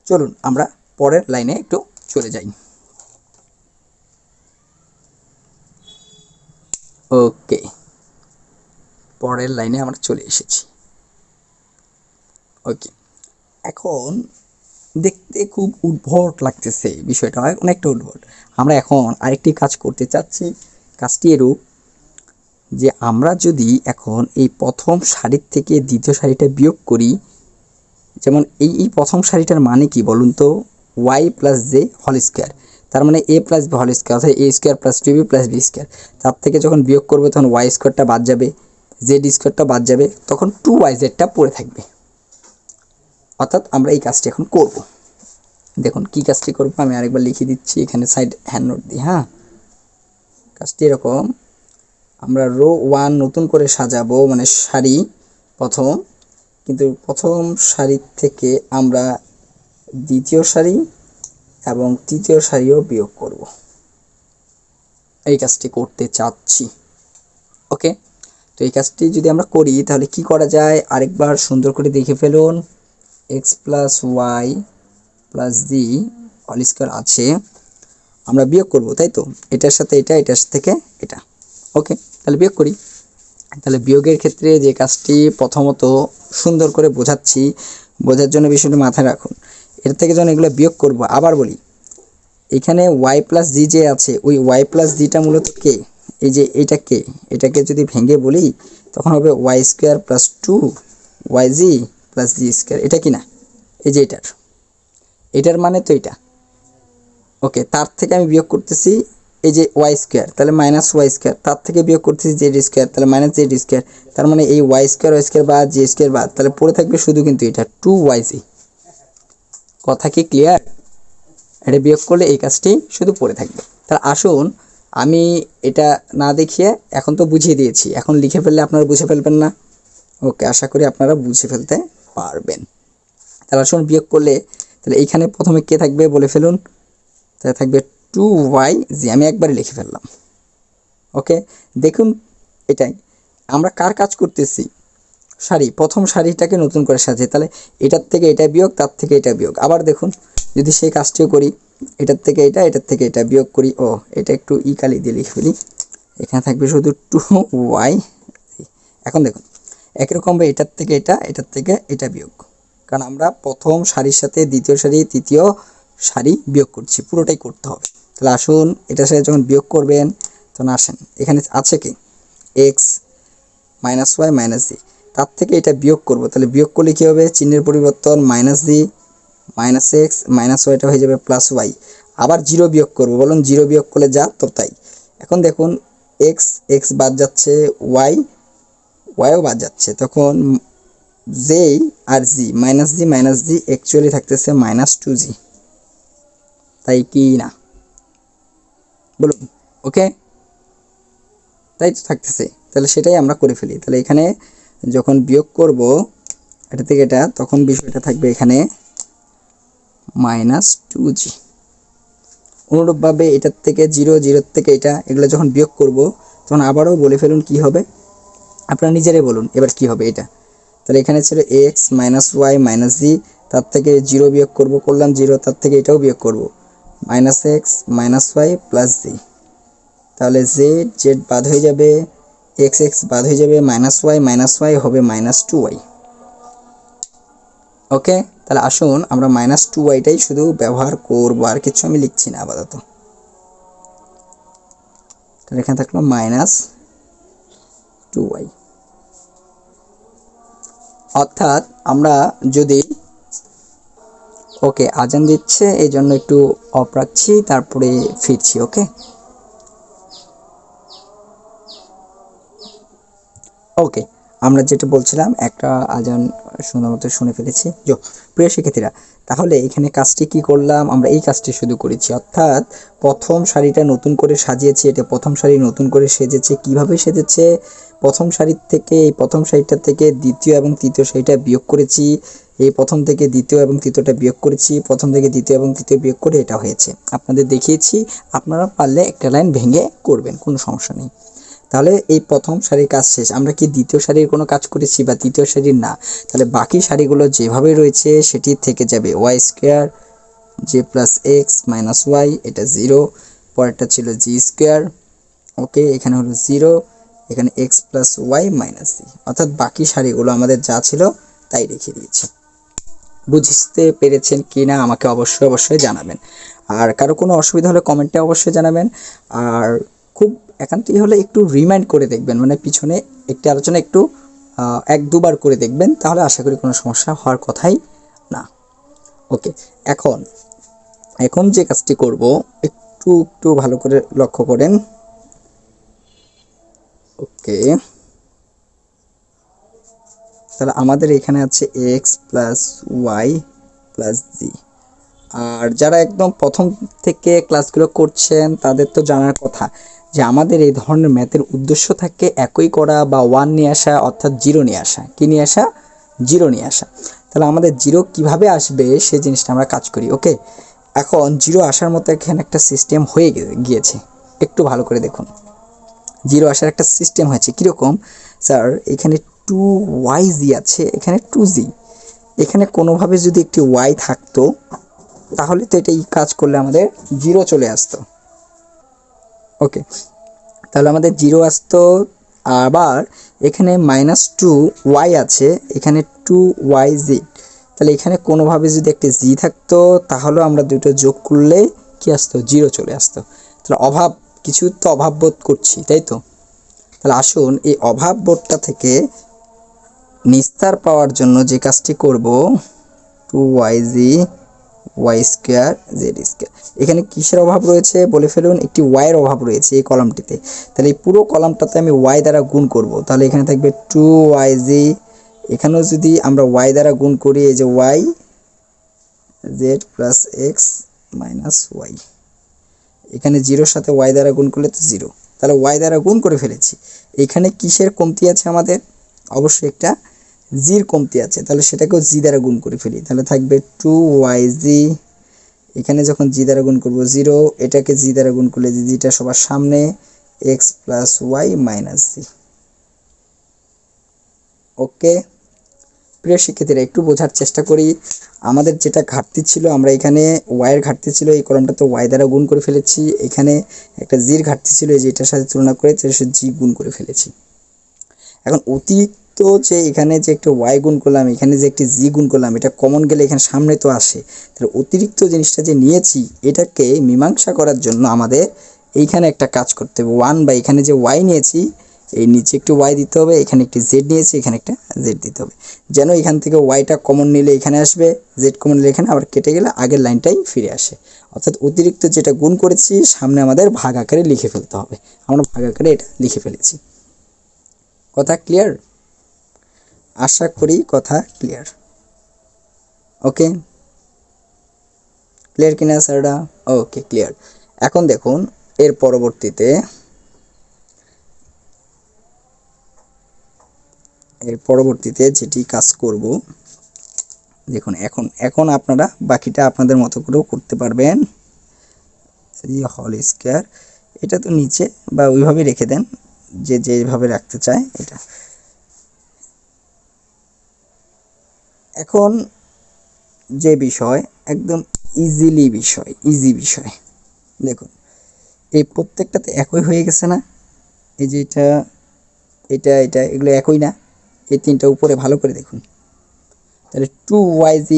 চলুন আমরা পরের লাইনে একটু চলে যাই। ওকে, পরের লাইনে আমরা চলে এসেছি। ওকে, এখন দেখতে খুব উদ্ভট লাগতেছে বিষয়টা, অনেকটা উদ্ভট। আমরা এখন আরেকটি কাজ করতে চাচ্ছি, কাজটি এরূপ যে আমরা যদি এখন এই প্রথম সারির থেকে দ্বিতীয় সারিটা বিয়োগ করি, যেমন এই প্রথম সারিটার মানে কি বলুন তো, Y plus Z whole square, তার মানে A plus B whole square, অর্থাৎ A square plus two B plus B square. তার থেকে যখন বিয়োগ করবে তখন ওয়াই স্কোয়ারটা বাদ যাবে, জেড স্কোয়ারটা বাদ যাবে, তখন টু ওয়াই জেডটা পড়ে থাকবে। অর্থাৎ আমরা এই কাজটি এখন করব। দেখুন কি কাজটি করবো আমি আরেকবার লিখে দিচ্ছি এখানে সাইড হ্যান্ড নোট দিয়ে। হ্যাঁ, কাজটি এরকম, আমরা রো ওয়ান নতুন করে সাজাবো, মানে সারি প্রথম, কিন্তু প্রথম সারি থেকে আমরা দ্বিতীয় সারি এবং তৃতীয় সারিও বিয়োগ করব, এই কাজটি করতে চাচ্ছি। ওকে, তো এই কাজটি যদি আমরা করি তাহলে কি করা যায় আরেকবার সুন্দর করে দেখে ফেলুন। X plus Y plus Z whole square আছে, আমরা বিয়োগ করব তাই তো, এটার সাথে এটা, এটার থেকে এটা। ওকে, তাহলে বিয়োগ করি। তাহলে বিয়োগের ক্ষেত্রে যে কাজটি প্রথমত সুন্দর করে বোঝাচ্ছি, বোঝার জন্য বিষয়টি মাথায় রাখুন। এর থেকে যখন এগুলো বিয়োগ করব, আবার বলি এখানে ওয়াই প্লাস জি যে আছে ওই ওয়াই প্লাস জিটা মূলত কে, এই যে এইটাকে, এটাকে যদি ভেঙে বলি তখন হবে Y square plus two Y Z plus Z square, এটা কি না, এই যে এটার মানে তো এটা। ওকে, তার থেকে আমি বিয়োগ করতেছি এই যে ওয়াই স্কোয়ার, তাহলে মাইনাস ওয়াই স্কোয়ার, তার থেকে বিয়োগ করতেছি জেড স্কোয়ার, তাহলে মাইনাস জেড স্কোয়ার, তার মানে এই ওয়াই স্কোয়ার বা জি স্কোয়ার বাদ, তাহলে পড়ে থাকবে শুধু কিন্তু এটা টু ওয়াই জি। কথা কি ক্লিয়ার? এটা বিয়োগ করলে এই কাজটি শুধু পড়ে থাকবে। তাহলে আসুন আমি এটা না দেখিয়ে এখন তো বুঝিয়ে দিয়েছি, এখন লিখে ফেললে আপনারা বুঝে ফেলবেন না? ওকে, আশা করি আপনারা বুঝে ফেলতে পারবেন। তাহলে আসুন বিয়োগ করলে তাহলে এইখানে প্রথমে কে থাকবে বলে ফেলুন, তাহলে থাকবে টু ওয়াই জি, আমি একবারে লিখে ফেললাম। ওকে, দেখুন এটাই আমরা কার কাজ করতেছি, সারি, প্রথম সারিটাকে নতুন করে সাজিয়ে, তাহলে এটার থেকে এটা বিয়োগ, তার থেকে এটা বিয়োগ। আবার দেখুন যদি সেই কাজটিও করি, এটার থেকে এটা, এটার থেকে এটা বিয়োগ করি, ও এটা একটু ই কালি দিয়ে লিখে ফেলি, এখানে থাকবে শুধু টু ওয়াই। এখন দেখুন একই রকমভাবে এটার থেকে এটা, এটার থেকে এটা বিয়োগ, কারণ আমরা প্রথম সারির সাথে দ্বিতীয় সারি তৃতীয় সারি বিয়োগ করছি, পুরোটাই করতে হবে। তাহলে আসুন এটার সাথে যখন বিয়োগ করবেন তখন আসেন এখানে আছে কি এক্স মাইনাস ওয়াই মাইনাস জি, তার থেকে এটা বিয়োগ করব, তাহলে বিয়োগ করলে কী হবে, চিহ্নের পরিবর্তন মাইনাস জি মাইনাস এক্স মাইনাস ওয়াইটা হয়ে যাবে প্লাস ওয়াই। আবার জিরো বিয়োগ করবো, বলুন জিরো বিয়োগ করলে যা তো তাই। এখন দেখুন এক্স এক্স বাদ যাচ্ছে, ওয়াইও বাদ যাচ্ছে, তখন জে আর জি মাইনাস জি অ্যাকচুয়ালি থাকতেছে মাইনাস টু জি, তাই কি না বলুন? ওকে, তাই তো থাকতেছে, তাহলে সেটাই আমরা করে ফেলি। তাহলে এখানে যখন বিয়োগ করব এটা থেকে এটা, তখন বিষয়টা থাকবে এখানে -2g। অনুরূপভাবে এটার থেকে 0, 0 থেকে এটা, এগুলো যখন বিয়োগ করব তখন আবারও বলে ফেলুন কি হবে, আপনারা নিজেরাই বলুন এবার কি হবে এটা। তাহলে এখানে ছিল x -y -z, তার থেকে 0 বিয়োগ করলাম 0, তার থেকে এটাও বিয়োগ করব -x -y + z। তাহলে z বাদ হয়ে যাবে, x বাদ হয়ে যাবে, -y হবে -2y। ওকে, তাহলে আসুন আমরা -2yটাই শুধু ব্যবহার করব, আর কিছু আমি লিখছি না আপাতত। তাহলে এখানে থাকলো -2y। অর্থাৎ আমরা যদি, ওকে আজান দিচ্ছে এই জন্য একটু অফ রাখছি, তারপরে ফিরছি। ওকে ওকে আমরা যেটা বলছিলাম, একটা আজান সুন্দর মতো শুনে ফেলেছি। প্রিয় শিক্ষার্থীরা, তাহলে এখানে কাজটি কি করলাম, আমরা এই কাজটি শুধু করেছি, অর্থাৎ প্রথম সারিটা নতুন করে সাজিয়েছি। এটা প্রথম সারি নতুন করে সেজেছে। কিভাবে সেজেছে, প্রথম সারির থেকে, এই প্রথম সারিটা থেকে দ্বিতীয় এবং তৃতীয় সারিটা বিয়োগ করেছি, এই প্রথম থেকে দ্বিতীয় এবং তৃতীয়টা বিয়োগ করেছি, প্রথম থেকে দ্বিতীয় এবং তৃতীয় বিয়োগ করে এটা হয়েছে। আপনাদের দেখিয়েছি, আপনারা পারলে একটা লাইন ভেঙে করবেন, কোনো সমস্যা নেই। তাহলে এই প্রথম সারির কাজ শেষ। আমরা কি দ্বিতীয় সারির কোনো কাজ করেছি বা তৃতীয় সারির না? তাহলে বাকি সারিগুলো যেভাবে রয়েছে সেটি থেকে যাবে। y² j + x - y, এটা 0, পরেরটা ছিল g²। ওকে, এখানে হলো 0, এখানে x + y - z, অর্থাৎ বাকি সারিগুলো আমাদের যা ছিল তাই রেখে দিয়েছি। বুঝতে পেরেছেন কি না আমাকে অবশ্যই জানাবেন। আর কারো কোনো অসুবিধা হলে কমেন্টে অবশ্যই জানাবেন। আর খুব একান্তই হলে একটু রিমাইন্ড করে দেখবেন, মানে পিছনে একটি আলোচনা একটু 1-2 বার করে দেখবেন, তাহলে আশা করি কোনো সমস্যা হওয়ার কথাই না। ওকে, এখন যে কাজটি করব একটু ভালো করে লক্ষ্য করেন। ওকে, তাহলে আমাদের এখানে আছে x + y + z। আর যারা একদম প্রথম থেকে ক্লাসগুলো করছেন তাদের তো জানার কথা যে আমাদের এই ধরনের ম্যাথের উদ্দেশ্য থাকে একই করা বা 1 নিয়ে আসা, অর্থাৎ 0 নিয়ে আসা। কি নিয়ে আসা? 0 নিয়ে আসা। তাহলে আমাদের 0 কিভাবে আসবে সেই জিনিসটা আমরা কাজ করি। ওকে, এখন 0 আসার মতো এখানে একটা সিস্টেম হয়ে গিয়েছে, একটু ভালো করে দেখুন। 0 আসার একটা সিস্টেম হয়েছে কীরকম? স্যার এখানে 2yz আছে, এখানে 2z, এখানে কোনোভাবে যদি একটি y থাকতো তাহলে তো এটাই কাজ করলে আমাদের 0 চলে আসতো। ওকে, তাহলে আমাদের 0 আসতো। আবার এখানে -2y আছে, এখানে 2yz, তাহলে এখানে কোনোভাবে যদি একটি z থাকতো তাহলে আমরা দুটো যোগ করলে কি আসতো? 0 চলে আসতো। তাহলে কিছু তো অভাব বোধ করছি, তাই তো? তাহলে আসুন এই অভাব বোধটা থেকে নিস্তার পাওয়ার জন্য যে কাজটি করব, 2yz y² z²। এখানে কিসের অভাব রয়েছে বলে ফেলুন, একটি y এর অভাব রয়েছে এই কলামটিতে। তাহলে এই পুরো কলামটাতে আমি y দ্বারা গুণ করব, তাহলে এখানে থাকবে 2yz। এখানেও যদি আমরা y দ্বারা গুণ করি, এই যে y z + x - y, এখানে 0-র সাথে y দ্বারা গুণ করলে তো 0, তাহলে y দ্বারা গুণ করে ফেলেছি। এখানে কিসের কমতি আছে আমাদের? অবশ্যই একটা জির কমতি আছে, তাহলে সেটাকেও জি দ্বারা গুণ করে ফেলি। তাহলে থাকবে 2yz, এখানে যখন জি দ্বারা গুণ করব 0, এটাকে জি দ্বারা গুণ করলে জিটা সবার সামনে, x + y - z। ওকে, প্রিয় শিক্ষার্থীরা একটু বোঝার চেষ্টা করি। আমাদের যেটা ঘাটতি ছিল, আমরা এখানে y এর ঘাটতি ছিল, এই কলামটাতে y দ্বারা গুণ করে ফেলেছি। এখানে একটা জির ঘাটতি ছিল, এই যেটার সাথে তুলনা করে জি গুণ করে ফেলেছি। এখন অতিরিক্ত যে এখানে যে একটা y গুণ করলাম, এখানে যে একটি জি গুণ করলাম, এটা কমন গেলে এখানে সামনে তো আসে। তাহলে অতিরিক্ত জিনিসটা যে নিয়েছি এটাকে মীমাংসা করার জন্য আমাদের এইখানে একটা কাজ করতে হবে। 1 বা এখানে যে y নিয়েছি, এই নিচে একটু y দিতে হবে, এখানে একটি z নিয়েছি, এখানে একটা z দিতে হবে, যেন এখান থেকে yটা কমন নিলে এখানে আসবে, z কমন নিলে এখানে, আবার কেটে গেলে আগের লাইনটাই ফিরে আসে। অর্থাৎ অতিরিক্ত যেটা গুণ করেছি সামনে আমাদের ভাগ আকারে লিখে ফেলতে হবে। আমরা ভাগ আকারে এটা লিখে ফেলেছি। কথা ক্লিয়ার? আশা করি কথা ক্লিয়ার। ওকে, ক্লিয়ার কিনা স্যাররা? ওকে, ক্লিয়ার। এখন দেখুন এর পরবর্তীতে এর পরবর্তীতে যেটি কাজ করব, দেখুন এখন এখন আপনারা বাকিটা আপনাদের মতো করেও করতে পারবেন। হোল স্কয়ার এটা তো নিচে বা ওইভাবে রেখে দেন, যে যেভাবে রাখতে চায় এটা। এখন যে বিষয় একদম ইজি বিষয়, দেখুন এই প্রত্যেকটাতে একই হয়ে গেছে না? এই যে এটা এটা এটা এগুলো একই না? এই তিনটা উপরে ভালো করে দেখুন, তাহলে 2yz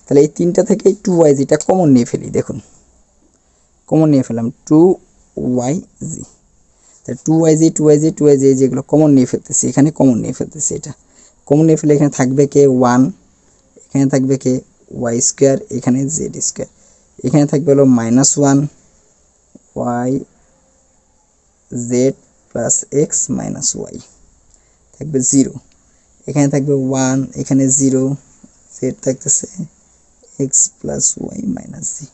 তাহলে এই তিনটা থেকে 2yzটা কমন নিয়ে ফেলি। দেখুন কমন নিয়ে ফেললাম 2yz, তাহলে 2yz যেগুলো কমন নিয়ে ফেলতেছি, এখানে কমন নিয়ে ফেলতেছি, এটা কমন নিয়ে ফেলে এখানে থাকবে কে 1, এখানে থাকবে কে ওয়াই স্কোয়ার, এখানে জেড স্কোয়ার, এখানে থাকবে হলো -1 Y Z plus X minus Y, থাকবে 0, এখানে থাকবে 1, এখানে 0, জেড থাকতেছে X plus Y minus Z.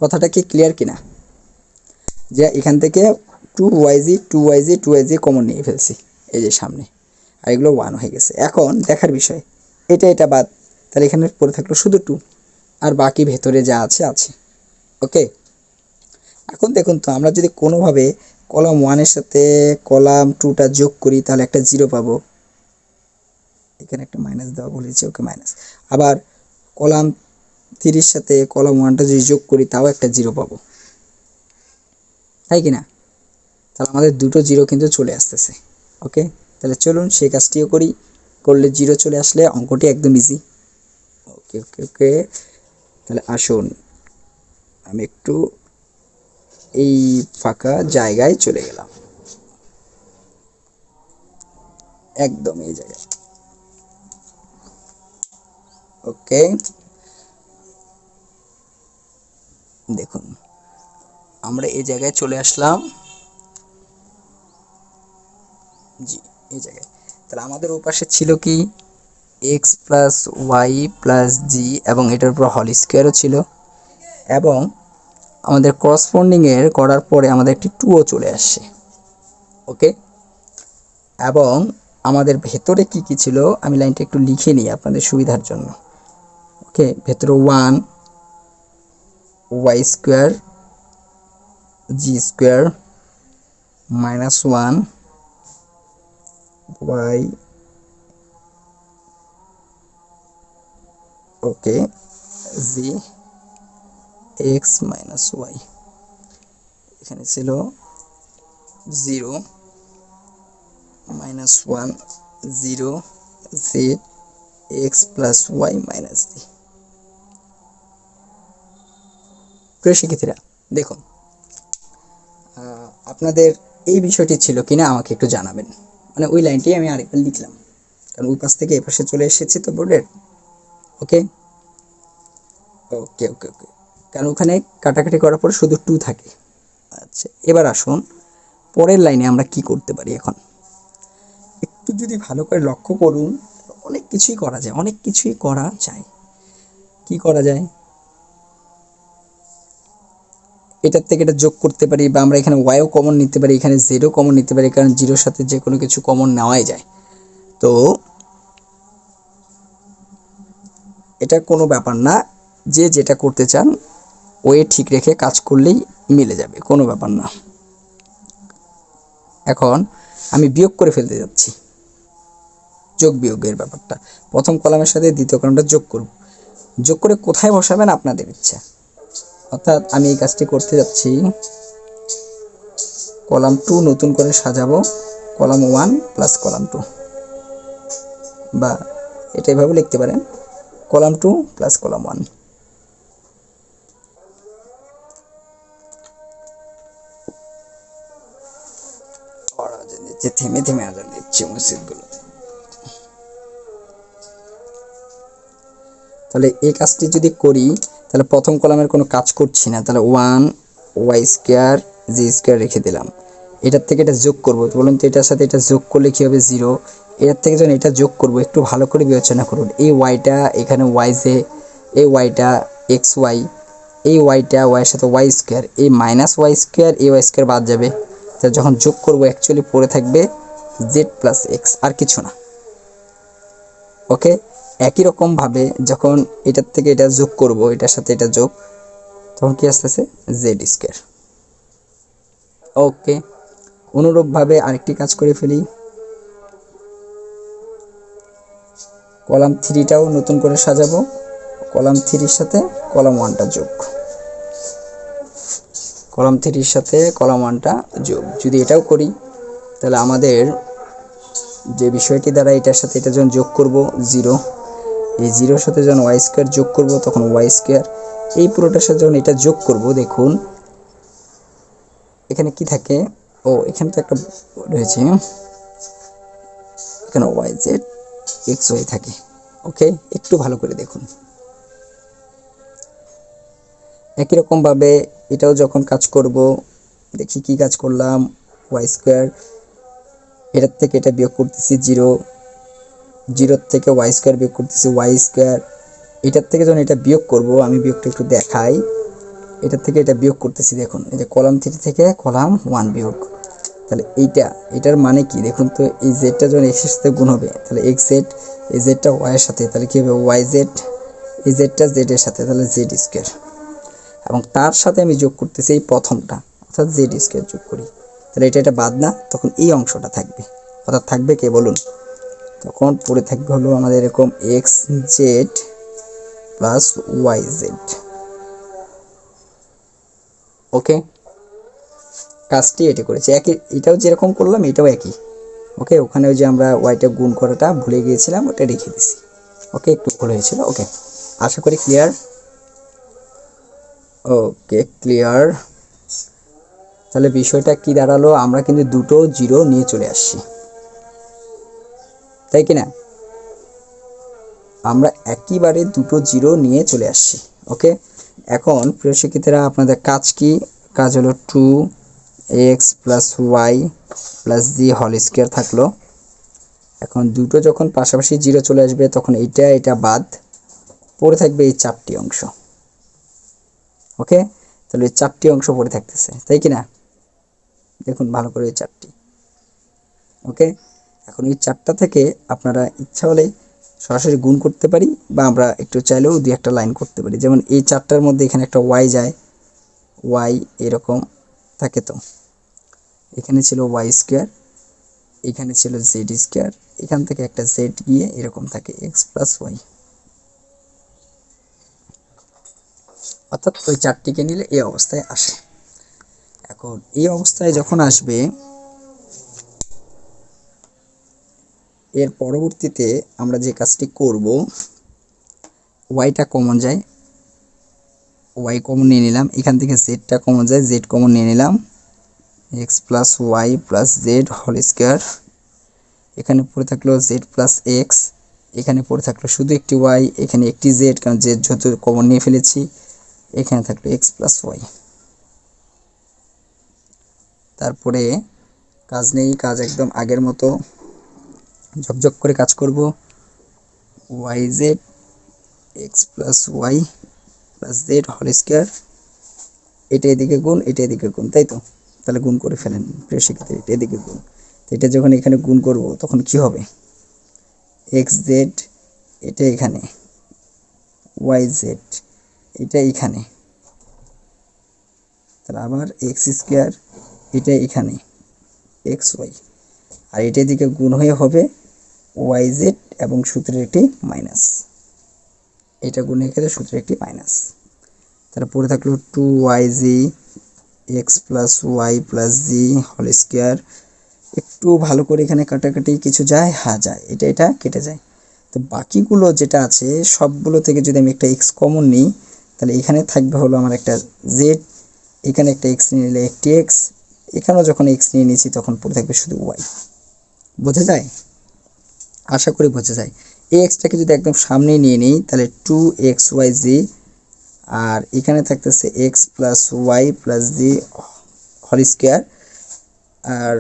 কথাটা কি ক্লিয়ার কিনা? যে এখান থেকে 2yz কমন নিয়ে ফেলছি এই যে সামনে, আর এগুলো 1 হয়ে গেছে। এখন দেখার বিষয় এটা বাদ, তাহলে এখানে পড়ে থাকলো শুধু 2, আর বাকি ভেতরে যা আছে আছে। ওকে, এখন দেখুন তো আমরা যদি কোনোভাবে কলাম 1 এর সাথে কলাম 2টা যোগ করি তাহলে একটা 0 পাবো, এখানে একটা মাইনাস দেওয়া বলেছে, ওকে মাইনাস। আবার কলাম 3 এর সাথে কলাম 1টা যদি যোগ করি তাও একটা 0 পাবো, তাই কি না? তাহলে আমাদের দুটো 0 কিন্তু চলে আসতেছে। ওকে, তাহলে চলুন সেই কাজটিও করি, করলে 0 চলে আসলে অঙ্কটি একদম ইজি। ওকে ওকে ওকে, তাহলে আসুন আমি একটু এই ফাঁকা জায়গায় চলে গেলাম, একদম এই জায়গায়। ওকে, দেখুন আমরা এই জায়গায় চলে আসলাম, জি এই জায়গায়। তাহলে আমাদের ওপাশে ছিল কি এক্স প্লাস ওয়াই প্লাস জি, এবং এটার উপর হোল স্কোয়ারও ছিল, এবং আমাদের করসপন্ডিংয়ের করার পরে আমাদের একটি 2ও চলে আসছে। ওকে, এবং আমাদের ভেতরে কি কি ছিল আমি লাইনটা একটু লিখে নিই আপনাদের সুবিধার জন্য। ওকে, ভেতরে 1 Y square Z square -1 Y, okay, Z X minus Y, এখানে ছিল 0 -1 0 Z X plus Y minus Z. প্রিয় শিক্ষার্থীরা দেখুন, আপনাদের এই বিষয়টি ছিল কিনা আমাকে একটু জানাবেন। মানে ওই লাইনটি আমি আরেকবার লিখলাম, কারণ ওই পাশ থেকে এই পাশে চলে এসেছি তো বোর্ডের। ওকে ওকে ওকে ওকে, কারণ ওখানে কাটাকাটি করার পর শুধু 2 থাকে। আচ্ছা, এবার আসুন পরের লাইনে আমরা কি করতে পারি। এখন একটু যদি ভালো করে লক্ষ্য করুন, অনেক কিছুই করা যায়, অনেক কিছুই করা যায়। কি করা যায়? এটার থেকে এটা যোগ করতে পারি, বা আমরা এখানে ওয়াইও কমন নিতে পারি, এখানে জেডও কমন নিতে পারি, কারণ জিরোর সাথে যে কোনো কিছু কমন নেওয়াই যায়। তো এটা কোনো ব্যাপার না, যে যেটা করতে চান ওয়ে ঠিক রেখে কাজ করলেই মিলে যাবে, কোনো ব্যাপার না। এখন আমি বিয়োগ করে ফেলতে যাচ্ছি, যোগ বিয়োগের ব্যাপারটা প্রথম কলামের সাথে দ্বিতীয় কলামটা যোগ করব। যোগ করে কোথায় বসাবেন আপনাদের ইচ্ছা, অর্থাৎ আমি এই কাজটি করতে যাচ্ছি, কলাম 2 নতুন করে সাজাবো, কলাম 1 প্লাস কলাম 2, বা এটা এভাবে লিখতে পারেন কলাম 2 প্লাস কলাম 1। যে থেমে থেমে আজান দিচ্ছে মসজিদগুলোতে। তাহলে এই কাজটি যদি করি তাহলে প্রথম কলামের কোনো কাজ করছি না, তাহলে 1 ওয়াই স্কোয়ার জি স্কোয়ার রেখে দিলাম। এটার থেকে এটা যোগ করবো, তো বলুন তো এটার সাথে এটা যোগ করলে কী হবে 0, এটার থেকে যখন এটা যোগ করব একটু ভালো করে বিবেচনা করুন, এই ওয়াইটা এখানে ওয়াই জে, এই ওয়াইটা এক্স ওয়াই, এই ওয়াইটা ওয়াইয়ের সাথে ওয়াই স্কোয়ার, এই মাইনাস ওয়াই স্কোয়ার এই ওয়াই স্কোয়ার বাদ যাবে, তা যখন যোগ করব অ্যাকচুয়ালি পড়ে থাকবে জেড প্লাস এক্স, আর কিছু না। ওকে, একই রকম ভাবে যখন এটার থেকে এটা যোগ করব, এটার সাথে এটা যোগ, তখন কি আসতেছে জেড স্কোয়ার। ওকে, অনুরূপভাবে আরেকটি কাজ করে ফেলি, কলাম থ্রিটাও নতুন করে সাজাবো, কলাম থ্রির সাথে কলাম ওয়ানটা যোগ, কলাম থ্রির সাথে কলাম ওয়ানটা যোগ। যদি এটাও করি তাহলে আমাদের যে বিষয়টি দ্বারা এটার সাথে এটা যখন যোগ করব 0, এই 0-র সাথে যখন ওয়াই স্কোয়ার যোগ করব তখন ওয়াই স্কোয়ার, এই পুরোটার সাথে যখন এটা যোগ করব, দেখুন এখানে কি থাকে, ও এখানে তো একটা রয়েছে, এখানে ওয়াই জেড এক্স ওয়াই থাকে। ওকে, একটু ভালো করে দেখুন। একই রকমভাবে এটাও যখন কাজ করব, দেখি কি কাজ করলাম, ওয়াই স্কোয়ার, এটার থেকে এটা বিয়োগ করতেছি 0, 0 থেকে ওয়াই স্কোয়ার বিয়োগ করতেছি ওয়াই স্কোয়ার, এটার থেকে যখন এটা বিয়োগ করব, আমি বিয়োগটা একটু দেখাই, এটার থেকে এটা বিয়োগ করতেছি, দেখুন এই যে কলাম 3 থেকে কলাম 1 বিয়োগ, তাহলে এটার মানে কি দেখুন তো, এই জেডটা যখন এক্স এর সাথে গুণ হবে তাহলে এক্স জেড, এই জেডটা ওয়াই এর সাথে তাহলে কি হবে ওয়াই জেড, এই জেডটা জেড এর সাথে তাহলে জেড স্কোয়ার, এবং তার সাথে আমি যোগ করতেছি এই প্রথমটা, অর্থাৎ জেড স্কোয়ার যোগ করি, তাহলে এটা বাদ না, তখন এই অংশটা থাকবে, অর্থাৎ থাকবে কে বলুন, তখন পড়ে থাকবে হলো আমাদের এরকম X Z plus Y Z. Okay, কাজটি এটি করেছে, একই, এটাও যেরকম করলাম এটাও একই। ওকে, ওখানে ওই যে আমরা ওয়াইটা গুণ করাটা ভুলে গিয়েছিলাম, ওটা রেখে দিছি। ওকে, একটু ভুল হয়েছিল। ওকে, আশা করি ক্লিয়ার। ওকে, ক্লিয়ার। তাহলে বিষয়টা কি দাঁড়ালো, আমরা কিন্তু দুটো জিরো নিয়ে চলে আসছি, তাই কি না, আমরা একইবারে দুটো জিরো নিয়ে চলে আসছি। ওকে, এখন প্রিয় শিক্ষার্থীরা আপনাদের কাজ কি, কাজ হলো 2x plus Y plus Z whole square থাকলো। এখন দুটো যখন পাশাপাশি জিরো চলে আসবে তখন এটা বাদ, পড়ে থাকবে এই 4টি অংশ। ওকে, তাহলে এই 4টি অংশ পড়ে থাকতেছে, তাই কি না, দেখুন ভালো করে এই 4টি। ওকে, এখন এই 4টা থেকে আপনারা ইচ্ছা হলে সরাসরি গুণ করতে পারি, বা আমরা একটু চাইলেও দুই একটা লাইন করতে পারি, যেমন এই 4টার মধ্যে এখানে একটা ওয়াই যায়, ওয়াই এরকম থাকে, তো এখানে ছিল ওয়াই স্কোয়ার, এখানে ছিল জেড স্কোয়ার, এখান থেকে একটা জেড গিয়ে এরকম থাকে এক্স প্লাস ওয়াই, অর্থাৎ ওই 4টিকে নিলে এই অবস্থায় আসে। এখন এই অবস্থায় যখন আসবে, এর পরবর্তীতে আমরা যে কাজটি করব, ওয়াইটা কমন যায়, ওয়াই কমন নিয়ে নিলাম, এখান থেকে জেডটা কমন যায়, জেড কমন নিয়ে নিলাম, X plus Y plus Z whole square, এখানে পড়ে থাকলো জেড প্লাস এক্স, এখানে পড়ে থাকলো শুধু একটি ওয়াই, এখানে একটি জেড, কারণ জেড যেহেতু কমন নিয়ে ফেলেছি, এখানে থাকলো এক্স প্লাস ওয়াই। তারপরে কাজ নেই, কাজ একদম আগের মতো ঝকঝক করে কাজ করব, Y Z X plus Y plus Z whole square, এটা এদিকে গুণ, এটা এদিকে গুণ, তাই তো, তাহলে গুণ করে ফেলেন প্রিয় শিক্ষার্থী, এটা এদিকে গুণ, এটা যখন এখানে গুণ করব তখন কি হবে, এক্স জেড এটা এখানে, ওয়াই জেড এটা এখানে, তাহলে আবার এক্স স্কোয়ার এটা এখানে, এক্স ওয়াই, আর এটা দিকে গুণ হয়ে হবে ওয়াই জেড এবং সূত্রের একটি মাইনাস, এটা গুণের ক্ষেত্রে সূত্রের একটি মাইনাস, তাহলে পড়ে থাকলো 2yz X plus Y plus Z whole square. একটু ভালো করে এখানে কাটাকাটি কিছু যায়, হ্যাঁ যায়, এটা কেটে যায়, তো বাকিগুলো যেটা আছে সবগুলো থেকে যদি আমি একটা এক্স কমন নিই, তাহলে এখানে থাকবে হলো আমার একটা জেড, এখানে একটা এক্স নিয়ে নিলে একটি এক্স, এখানেও যখন এক্স নিয়ে নিয়েছি তখন পড়ে থাকবে শুধু ওয়াই। বোঝা যায়, আশা করি বোঝা যায়। এই এক্সটাকে যদি একদম সামনে নিয়ে নিই তাহলে 2xyz, আর এখানে থাকতেছে X plus Y plus Z whole square, আর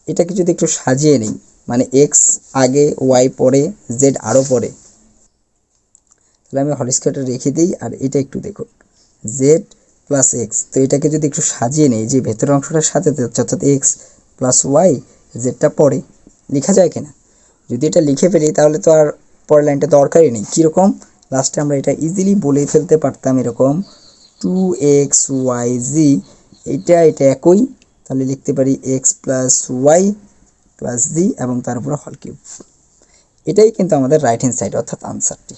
এটাকে যদি একটু সাজিয়ে নিই, মানে এক্স আগে ওয়াই পরে জেড আরও পরে, তাহলে আমি হোল স্কোয়ারটা রেখে দিই, আর এটা একটু দেখুন জেড প্লাস এক্স, তো এটাকে যদি একটু সাজিয়ে নিই, যে ভেতরের অংশটার সাথে অর্থাৎ এক্স প্লাস ওয়াই জেডটা পরে লেখা যায় কিনা, যদি এটা লিখে ফেলি তাহলে তো আর পরের লাইনটা দরকারই নেই। কীরকম, লাস্টে আমরা এটা ইজিলি বলে ফেলতে পারতাম এরকম 2xyz, এটা একই, তাহলে লিখতে পারি x প্লাস ওয়াই প্লাস জি এবং তার উপরে হল কিউব। এটাই কিন্তু আমাদের রাইট হ্যান্ড সাইড অর্থাৎ আনসারটি,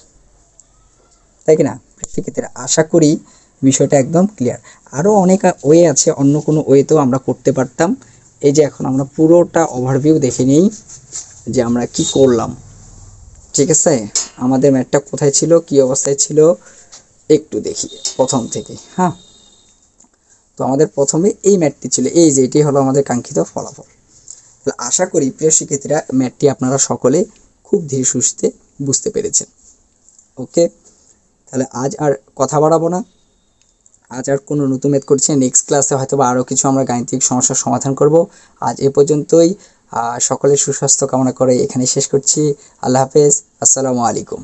তাই কি না? সেক্ষেত্রে আশা করি বিষয়টা একদম ক্লিয়ার। আরও অনেক ওয়ে আছে, অন্য কোনো ওয়েতেও আমরা করতে পারতাম। এই যে এখন আমরা পুরোটা ওভারভিউ দেখে নিই যে আমরা কি করলাম। ঠিক আছে, আমাদের ম্যাথটা কোথায় ছিল, কি অবস্থায় ছিল, একটু দেখি প্রথম থেকে। হ্যাঁ, তো আমাদের প্রথমে এই ম্যাথটি ছিল, এই যে এটি হলো আমাদের কাঙ্ক্ষিত ফলাফল। তাহলে আশা করি প্রিয় শিক্ষার্থীরা ম্যাথটি আপনারা সকলে খুব ধীরে সুস্থে বুঝতে পেরেছেন। ওকে, তাহলে আজ আর কথা বাড়াবো না, আজ আর কোনো নতুন ম্যাথ করছি, নেক্সট ক্লাসে হয়তো বা আরও কিছু আমরা গাণিতিক সমস্যার সমাধান করব। আজ এ পর্যন্তই, সকলের সুস্বাস্থ্য কামনা করে এখানে শেষ করছি। আল্লাহ হাফেজ, আসসালামু আলাইকুম।